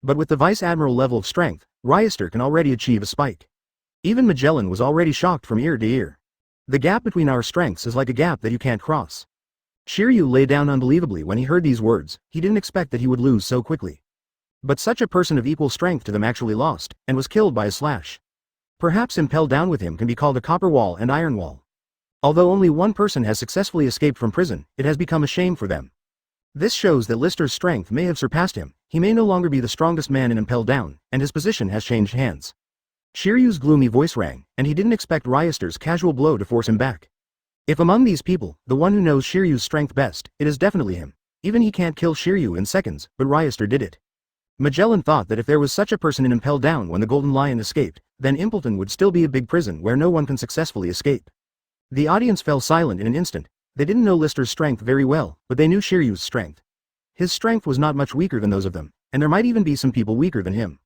But with the Vice Admiral level of strength, Riester can already achieve a spike. Even Magellan was already shocked from ear to ear. The gap between our strengths is like a gap that you can't cross. Shiryu lay down unbelievably when he heard these words. He didn't expect that he would lose so quickly. But such a person of equal strength to them actually lost, and was killed by a slash. Perhaps impelled down with him can be called a copper wall and iron wall. Although only one person has successfully escaped from prison, it has become a shame for them. This shows that Riester's strength may have surpassed him. He may no longer be the strongest man in Impelled Down, and his position has changed hands. Shiryu's gloomy voice rang, and he didn't expect Riester's casual blow to force him back. If among these people, the one who knows Shiryu's strength best, it is definitely him. Even he can't kill Shiryu in seconds, but Riester did it. Magellan thought that if there was such a person in Impelled Down when the Golden Lion escaped, then Impleton would still be a big prison where no one can successfully escape. The audience fell silent in an instant. They didn't know Riester's strength very well, but they knew Shiryu's strength. His strength was not much weaker than those of them, and there might even be some people weaker than him.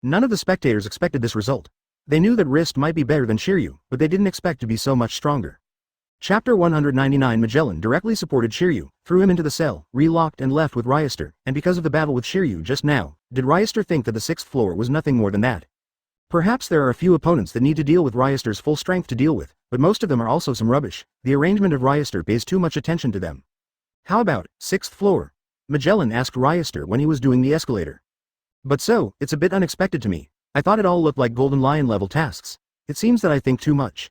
None of the spectators expected this result. They knew that Rist might be better than Shiryu, but they didn't expect to be so much stronger. Chapter 199 Magellan directly supported Shiryu, threw him into the cell, relocked and left with Riester, and because of the battle with Shiryu just now, did Riester think that the 6th floor was nothing more than that? Perhaps there are a few opponents that need to deal with Riester's full strength to deal with, but most of them are also some rubbish. The arrangement of Riester pays too much attention to them. How about 6th floor? Magellan asked Riester when he was doing the escalator. But so, it's a bit unexpected to me. I thought it all looked like Golden Lion level tasks. It seems that I think too much.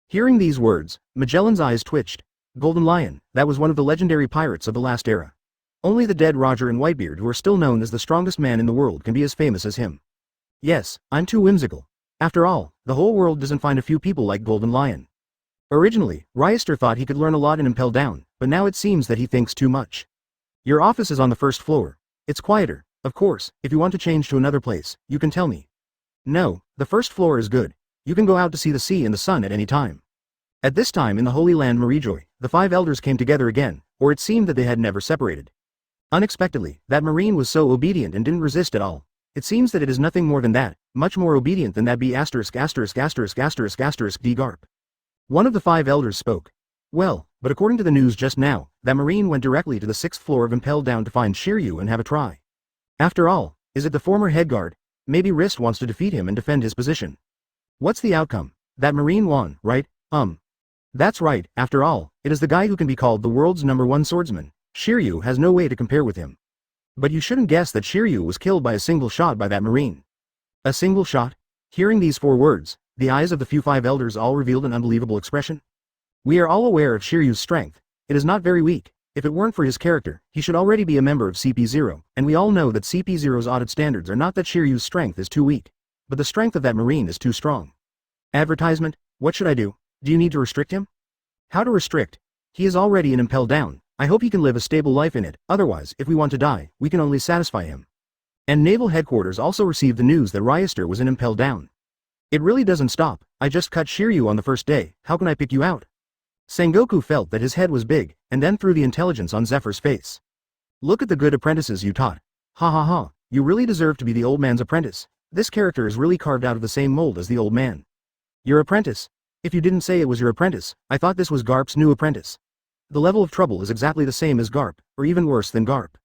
Hearing these words, Magellan's eyes twitched. Golden Lion, that was one of the legendary pirates of the last era. Only the dead Roger and Whitebeard, who are still known as the strongest man in the world, can be as famous as him. Yes, I'm too whimsical. After all, the whole world doesn't find a few people like Golden Lion. Originally, Riester thought he could learn a lot in Impelled Down, but now it seems that he thinks too much. Your office is on the 1st floor. It's quieter. Of course, if you want to change to another place, you can tell me. No, the 1st floor is good. You can go out to see the sea and the sun at any time. At this time in the Holy Land Marijoy, the 5 elders came together again, or it seemed that they had never separated. Unexpectedly, that marine was so obedient and didn't resist at all. It seems that it is nothing more than that, much more obedient than that B************ D Garp. One of the 5 elders spoke. Well, but according to the news just now, that marine went directly to the 6th floor of Impelled Down to find Shiryu and have a try. After all, is it the former head guard? Maybe Rist wants to defeat him and defend his position. What's the outcome? That marine won, right? That's right, after all, it is the guy who can be called the world's #1 swordsman. Shiryu has no way to compare with him. But you shouldn't guess that Shiryu was killed by a single shot by that marine. A single shot? Hearing these 4 words, the eyes of the few 5 elders all revealed an unbelievable expression. We are all aware of Shiryu's strength. It is not very weak. If it weren't for his character, he should already be a member of CP0, and we all know that CP0's audit standards are not that Shiryu's strength is too weak, but the strength of that marine is too strong. Advertisement? What should I do? Do you need to restrict him? How to restrict? He is already in Impelled Down. I hope he can live a stable life in it, otherwise, if we want to die, we can only satisfy him. And Naval Headquarters also received the news that Riester was in Impelled Down. It really doesn't stop. I just cut Shiryu on the 1st day, how can I pick you out? Sengoku felt that his head was big, and then threw the intelligence on Zephyr's face. Look at the good apprentices you taught. Ha ha ha, you really deserve to be the old man's apprentice. This character is really carved out of the same mold as the old man. Your apprentice? If you didn't say it was your apprentice, I thought this was Garp's new apprentice. The level of trouble is exactly the same as Garp, or even worse than Garp.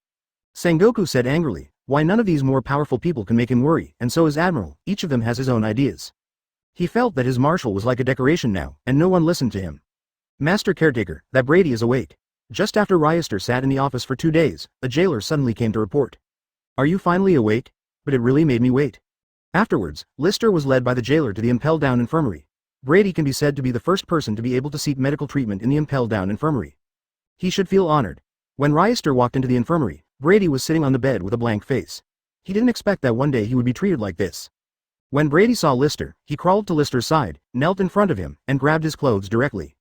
Sengoku said angrily, why none of these more powerful people can make him worry, and so is Admiral, each of them has his own ideas. He felt that his marshal was like a decoration now, and no one listened to him. Master Caretaker, that Brady is awake. Just after Riester sat in the office for 2 days, a jailer suddenly came to report. Are you finally awake? But it really made me wait. Afterwards, Riester was led by the jailer to the Impelled Down Infirmary. Brady can be said to be the first person to be able to seek medical treatment in the Impelled Down Infirmary. He should feel honored. When Riester walked into the infirmary, Brady was sitting on the bed with a blank face. He didn't expect that one day he would be treated like this. When Brady saw Riester, he crawled to Riester's side, knelt in front of him, and grabbed his clothes directly.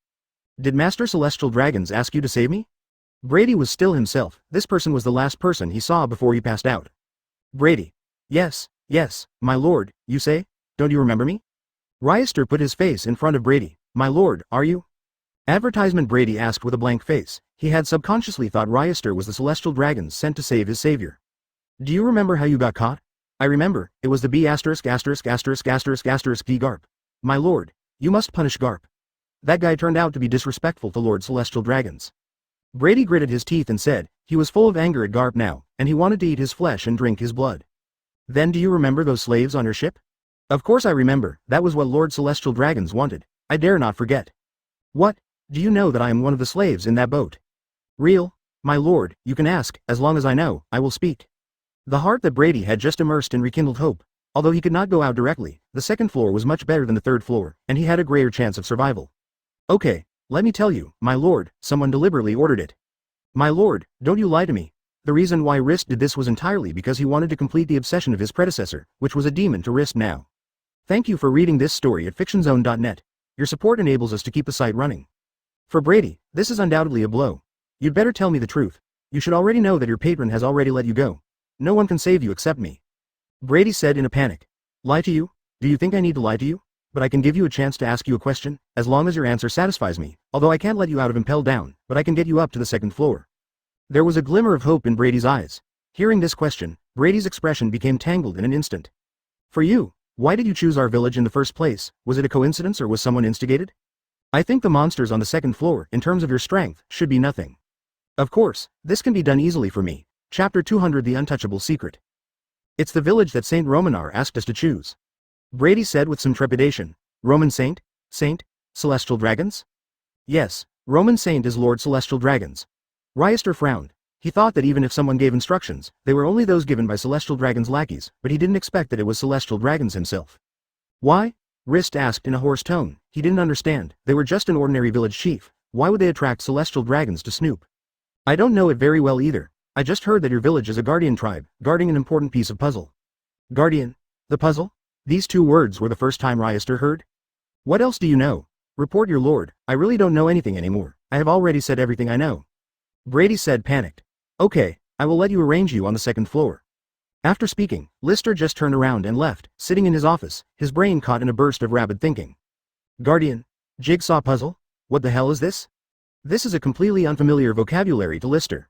Did Master Celestial Dragons ask you to save me? Brady was still himself. This person was the last person he saw before he passed out. Brady. Yes, my lord, you say? Don't you remember me? Riester put his face in front of Brady. My lord, are you? Advertisement Brady asked with a blank face. He had subconsciously thought Riester was the Celestial Dragons sent to save his savior. Do you remember how you got caught? I remember, it was the B************ Garp. My lord, you must punish Garp. That guy turned out to be disrespectful to Lord Celestial Dragons. Brady gritted his teeth and said, he was full of anger at Garp now, and he wanted to eat his flesh and drink his blood. Then do you remember those slaves on your ship? Of course I remember, that was what Lord Celestial Dragons wanted. I dare not forget. What? Do you know that I am one of the slaves in that boat? Real? My lord, you can ask, as long as I know, I will speak. The heart that Brady had just immersed in rekindled hope. Although he could not go out directly, the second floor was much better than the third floor, and he had a greater chance of survival. Okay, let me tell you, my lord, someone deliberately ordered it. My lord, don't you lie to me. The reason why Rist did this was entirely because he wanted to complete the obsession of his predecessor, which was a demon to Rist now. Thank you for reading this story at fictionzone.net. Your support enables us to keep the site running. For Brady, this is undoubtedly a blow. You'd better tell me the truth. You should already know that your patron has already let you go. No one can save you except me. Brady said in a panic. Lie to you? Do you think I need to lie to you? But I can give you a chance to ask you a question, as long as your answer satisfies me, although I can't let you out of Impel Down, but I can get you up to the second floor. There was a glimmer of hope in Brady's eyes. Hearing this question, Brady's expression became tangled in an instant. For you, why did you choose our village in the first place? Was it a coincidence or was someone instigated? I think the monsters on the second floor, in terms of your strength, should be nothing. Of course, this can be done easily for me. Chapter 200 The Untouchable Secret. It's the village that Saint Romanar asked us to choose. Brady said with some trepidation. Roman Saint? Saint? Celestial Dragons? Yes, Roman Saint is Lord Celestial Dragons. Riester frowned. He thought that even if someone gave instructions, they were only those given by Celestial Dragons' lackeys, but he didn't expect that it was Celestial Dragons himself. Why? Rist asked in a hoarse tone. He didn't understand. They were just an ordinary village chief. Why would they attract Celestial Dragons to snoop? I don't know it very well either. I just heard that your village is a guardian tribe, guarding an important piece of puzzle. Guardian? The puzzle? These two words were the first time Riester heard. What else do you know? Report your lord. I really don't know anything anymore. I have already said everything I know. Brady said panicked. Okay, I will let you arrange you on the second floor. After speaking, Riester just turned around and left, sitting in his office, his brain caught in a burst of rapid thinking. Guardian? Jigsaw puzzle? What the hell is this? This is a completely unfamiliar vocabulary to Riester.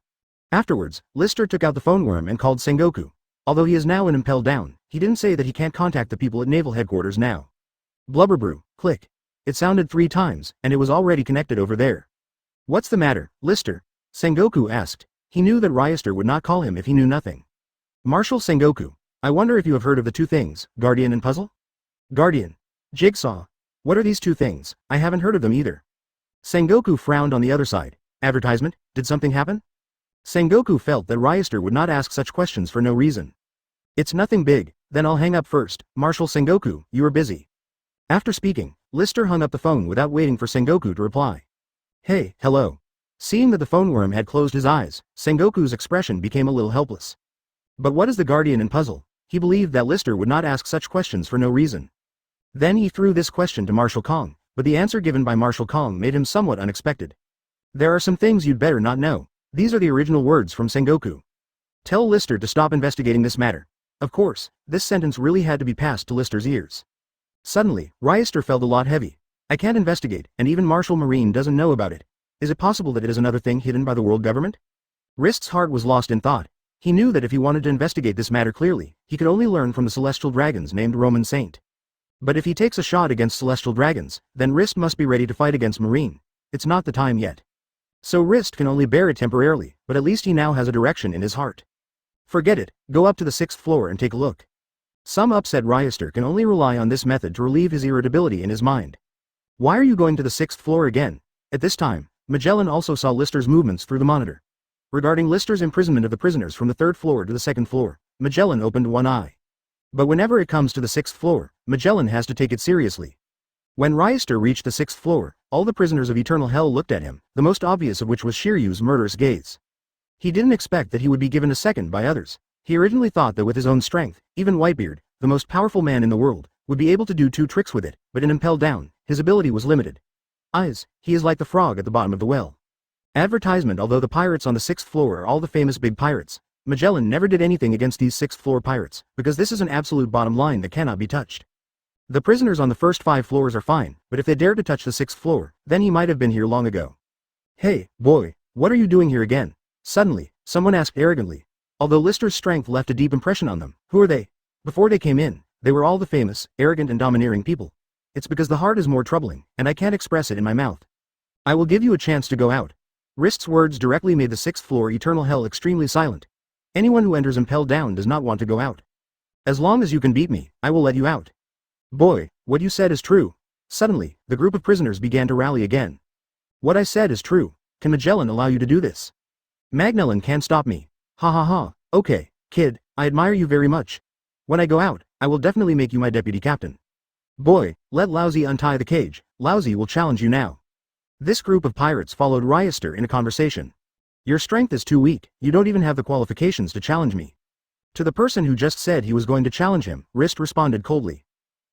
Afterwards, Riester took out the phone worm and called Sengoku. Although he is now in Impel Down, he didn't say that he can't contact the people at Naval Headquarters now. Blubberbrew, click. It sounded 3 times, and it was already connected over there. What's the matter, Riester? Sengoku asked. He knew that Riester would not call him if he knew nothing. Marshal Sengoku, I wonder if you have heard of the 2 things, Guardian and Puzzle? Guardian. Jigsaw. What are these 2 things? I haven't heard of them either. Sengoku frowned on the other side. Advertisement? Did something happen? Sengoku felt that Riester would not ask such questions for no reason. It's nothing big, then I'll hang up first. Marshal Sengoku, you are busy. After speaking, Riester hung up the phone without waiting for Sengoku to reply. Hey, hello. Seeing that the phone worm had closed his eyes, Sengoku's expression became a little helpless. But what is the Guardian and Puzzle? He believed that Riester would not ask such questions for no reason. Then he threw this question to Marshal Kong, but the answer given by Marshal Kong made him somewhat unexpected. There are some things you'd better not know. These are the original words from Sengoku. Tell Riester to stop investigating this matter. Of course, this sentence really had to be passed to Liester's ears. Suddenly, Riester felt a lot heavy. I can't investigate, and even Marshal Marine doesn't know about it. Is it possible that it is another thing hidden by the world government? Rist's heart was lost in thought. He knew that if he wanted to investigate this matter clearly, he could only learn from the Celestial Dragons named Roman Saint. But if he takes a shot against Celestial Dragons, then Rist must be ready to fight against Marine. It's not the time yet. So Rist can only bear it temporarily, but at least he now has a direction in his heart. Forget it, go up to the 6th floor and take a look. Some upset Riester can only rely on this method to relieve his irritability in his mind. Why are you going to the 6th floor again? At this time, Magellan also saw Liester's movements through the monitor. Regarding Liester's imprisonment of the prisoners from the 3rd floor to the 2nd floor, Magellan opened one eye. But whenever it comes to the 6th floor, Magellan has to take it seriously. When Riester reached the 6th floor, all the prisoners of Eternal Hell looked at him, the most obvious of which was Shiryu's murderous gaze. He didn't expect that he would be given a second by others. He originally thought that with his own strength, even Whitebeard, the most powerful man in the world, would be able to do 2 tricks with it, but in Impel Down, his ability was limited. Eyes, he is like the frog at the bottom of the well. Advertisement. Although the pirates on the 6th floor are all the famous big pirates, Magellan never did anything against these 6th floor pirates, because this is an absolute bottom line that cannot be touched. The prisoners on the first 5 floors are fine, but if they dare to touch the 6th floor, then he might have been here long ago. Hey, boy, what are you doing here again? Suddenly, someone asked arrogantly. Although Lister's strength left a deep impression on them, who are they? Before they came in, they were all the famous, arrogant and domineering people. It's because the heart is more troubling, and I can't express it in my mouth. I will give you a chance to go out. Rist's words directly made the 6th floor eternal hell extremely silent. Anyone who enters impelled down does not want to go out. As long as you can beat me, I will let you out. Boy, what you said is true. Suddenly, the group of prisoners began to rally again. What I said is true. Can Magellan allow you to do this? Magellan can't stop me. Ha ha ha. Okay, kid, I admire you very much. When I go out, I will definitely make you my deputy captain. Boy, let Lousy untie the cage. Lousy will challenge you now. This group of pirates followed Riester in a conversation. Your strength is too weak, you don't even have the qualifications to challenge me. To the person who just said he was going to challenge him, Rist responded coldly.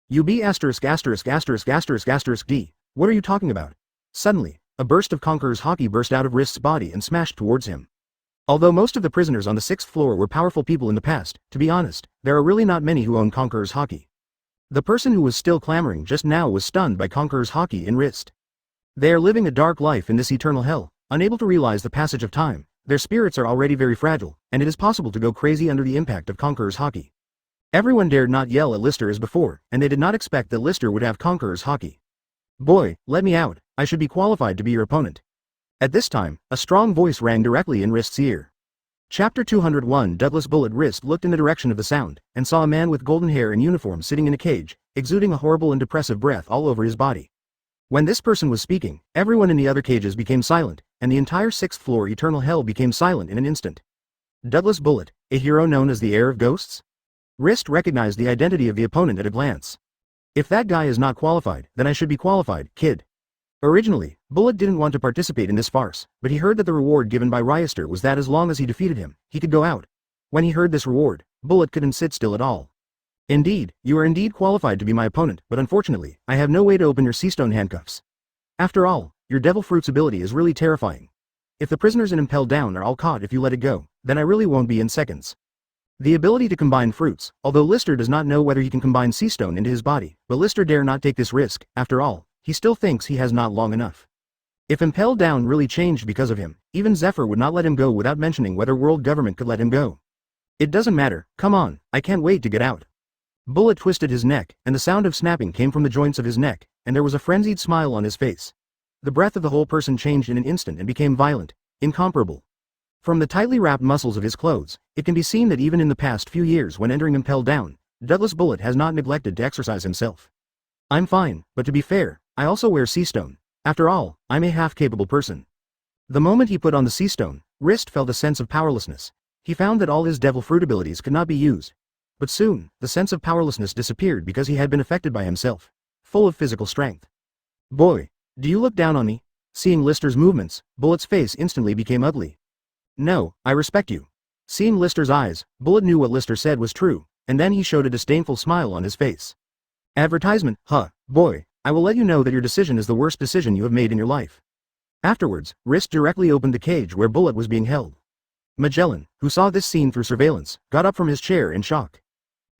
You be ****************, D. What are you talking about? Suddenly, a burst of Conqueror's Haki burst out of Rist's body and smashed towards him. Although most of the prisoners on the 6th floor were powerful people in the past, to be honest, there are really not many who own Conqueror's Haki. The person who was still clamoring just now was stunned by Conqueror's Haki in Rist. They are living a dark life in this eternal hell, unable to realize the passage of time. Their spirits are already very fragile, and it is possible to go crazy under the impact of Conqueror's Haki. Everyone dared not yell at Liester as before, and they did not expect that Liester would have Conqueror's Haki. Boy, let me out, I should be qualified to be your opponent. At this time, a strong voice rang directly in Rist's ear. Chapter 201 Douglas Bullet. Rist looked in the direction of the sound, and saw a man with golden hair and uniform sitting in a cage, exuding a horrible and depressive breath all over his body. When this person was speaking, everyone in the other cages became silent, and the entire 6th floor eternal hell became silent in an instant. Douglas Bullet, a hero known as the heir of ghosts? Rist recognized the identity of the opponent at a glance. If that guy is not qualified, then I should be qualified, kid. Originally, Bullet didn't want to participate in this farce, but he heard that the reward given by Riester was that as long as he defeated him, he could go out. When he heard this reward, Bullet couldn't sit still at all. Indeed, you are indeed qualified to be my opponent, but unfortunately, I have no way to open your seastone handcuffs. After all, your Devil Fruit's ability is really terrifying. If the prisoners in Impelled Down are all caught if you let it go, then I really won't be in seconds. The ability to combine fruits, although Liester does not know whether he can combine seastone into his body, but Liester dare not take this risk. After all, he still thinks he has not long enough. If Impelled Down really changed because of him, even Zephyr would not let him go without mentioning whether world government could let him go. It doesn't matter, come on, I can't wait to get out. Bullet twisted his neck, and the sound of snapping came from the joints of his neck, and there was a frenzied smile on his face. The breath of the whole person changed in an instant and became violent, incomparable. From the tightly wrapped muscles of his clothes, it can be seen that even in the past few years when entering Impelled Down, Douglas Bullet has not neglected to exercise himself. I'm fine, but to be fair, I also wear seastone. After all, I'm a half-capable person. The moment he put on the seastone, Rist felt a sense of powerlessness. He found that all his Devil Fruit abilities could not be used. But soon, the sense of powerlessness disappeared because he had been affected by himself, full of physical strength. Boy, do you look down on me? Seeing Liester's movements, Bullet's face instantly became ugly. No, I respect you. Seeing Liester's eyes, Bullet knew what Liester said was true, and then he showed a disdainful smile on his face. Advertisement, huh, boy, I will let you know that your decision is the worst decision you have made in your life. Afterwards, Rist directly opened the cage where Bullet was being held. Magellan, who saw this scene through surveillance, got up from his chair in shock.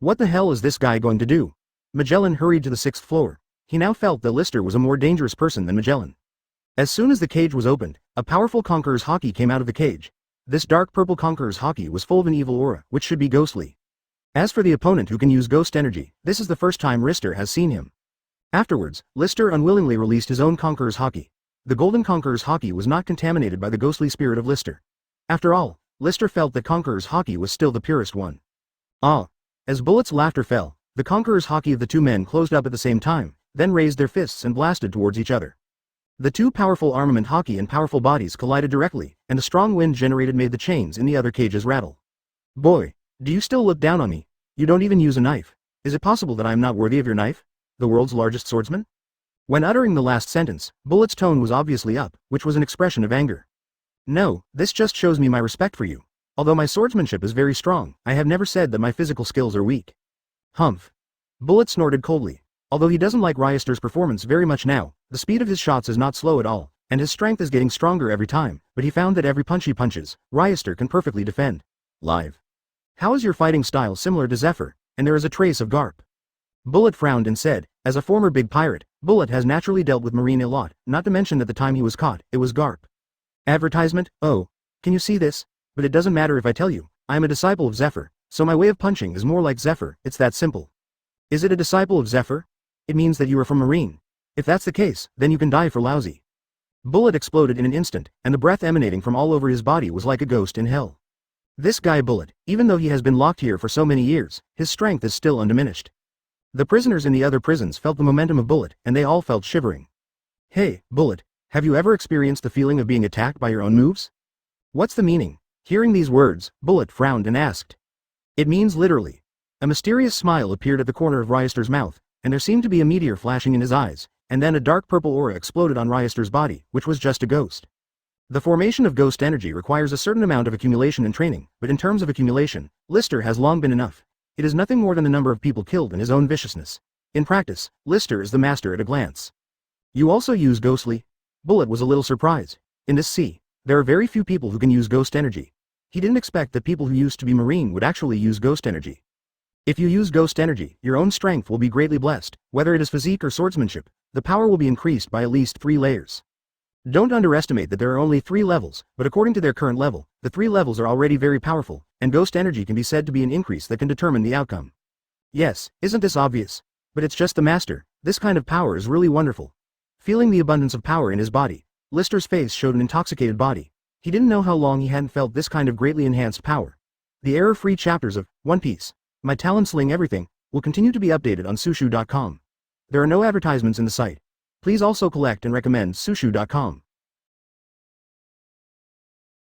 What the hell is this guy going to do? Magellan hurried to the 6th floor. He now felt that Liester was a more dangerous person than Magellan. As soon as the cage was opened, a powerful Conqueror's Haki came out of the cage. This dark purple Conqueror's Haki was full of an evil aura, which should be ghostly. As for the opponent who can use ghost energy, this is the first time Riester has seen him. Afterwards, Liester unwillingly released his own Conqueror's Haki. The golden Conqueror's Haki was not contaminated by the ghostly spirit of Liester. After all, Liester felt that Conqueror's Haki was still the purest one. Ah! As Bullet's laughter fell, the Conqueror's Haki of the two men closed up at the same time, then raised their fists and blasted towards each other. The two powerful armament Haki and powerful bodies collided directly, and the strong wind generated made the chains in the other cages rattle. Boy, do you still look down on me? You don't even use a knife. Is it possible that I am not worthy of your knife? The world's largest swordsman? When uttering the last sentence, Bullet's tone was obviously up, which was an expression of anger. No, this just shows me my respect for you. Although my swordsmanship is very strong, I have never said that my physical skills are weak. Humph. Bullet snorted coldly. Although he doesn't like Riester's performance very much now, The speed of his shots is not slow at all, and his strength is getting stronger every time, but he found that every punch he punches, Riester can perfectly defend. Live. How is your fighting style similar to Zephyr, and there is a trace of Garp? Bullet frowned and said, as a former big pirate, Bullet has naturally dealt with marine a lot, not to mention that the time he was caught, it was Garp. Advertisement? Oh. Can you see this? But it doesn't matter if I tell you, I am a disciple of Zephyr, so my way of punching is more like Zephyr, it's that simple. Is it a disciple of Zephyr? It means that you are from marine. If that's the case, then you can die for lousy. Bullet exploded in an instant, and the breath emanating from all over his body was like a ghost in hell. This guy Bullet, even though he has been locked here for so many years, his strength is still undiminished. The prisoners in the other prisons felt the momentum of Bullet, and they all felt shivering. Hey, Bullet, have you ever experienced the feeling of being attacked by your own moves? What's the meaning? Hearing these words, Bullet frowned and asked. It means literally. A mysterious smile appeared at the corner of Riester's mouth, and there seemed to be a meteor flashing in his eyes, and then a dark purple aura exploded on Riester's body, which was just a ghost. The formation of ghost energy requires a certain amount of accumulation and training, but in terms of accumulation, Riester has long been enough. It is nothing more than the number of people killed and his own viciousness. In practice, Riester is the master at a glance. You also use ghostly? Bullet was a little surprised. In this sea, there are very few people who can use ghost energy. He didn't expect that people who used to be marine would actually use ghost energy. If you use ghost energy, your own strength will be greatly blessed, whether it is physique or swordsmanship, the power will be increased by at least 3 layers. Don't underestimate that there are only 3 levels, but according to their current level, the 3 levels are already very powerful, and ghost energy can be said to be an increase that can determine the outcome. Yes, isn't this obvious? But it's just the master, this kind of power is really wonderful. Feeling the abundance of power in his body, Riester's face showed an intoxicated body. He didn't know how long he hadn't felt this kind of greatly enhanced power. The error-free chapters of One Piece, My Talent Sling Everything, will continue to be updated on sushu.com. There are no advertisements in the site. Please also collect and recommend sushu.com.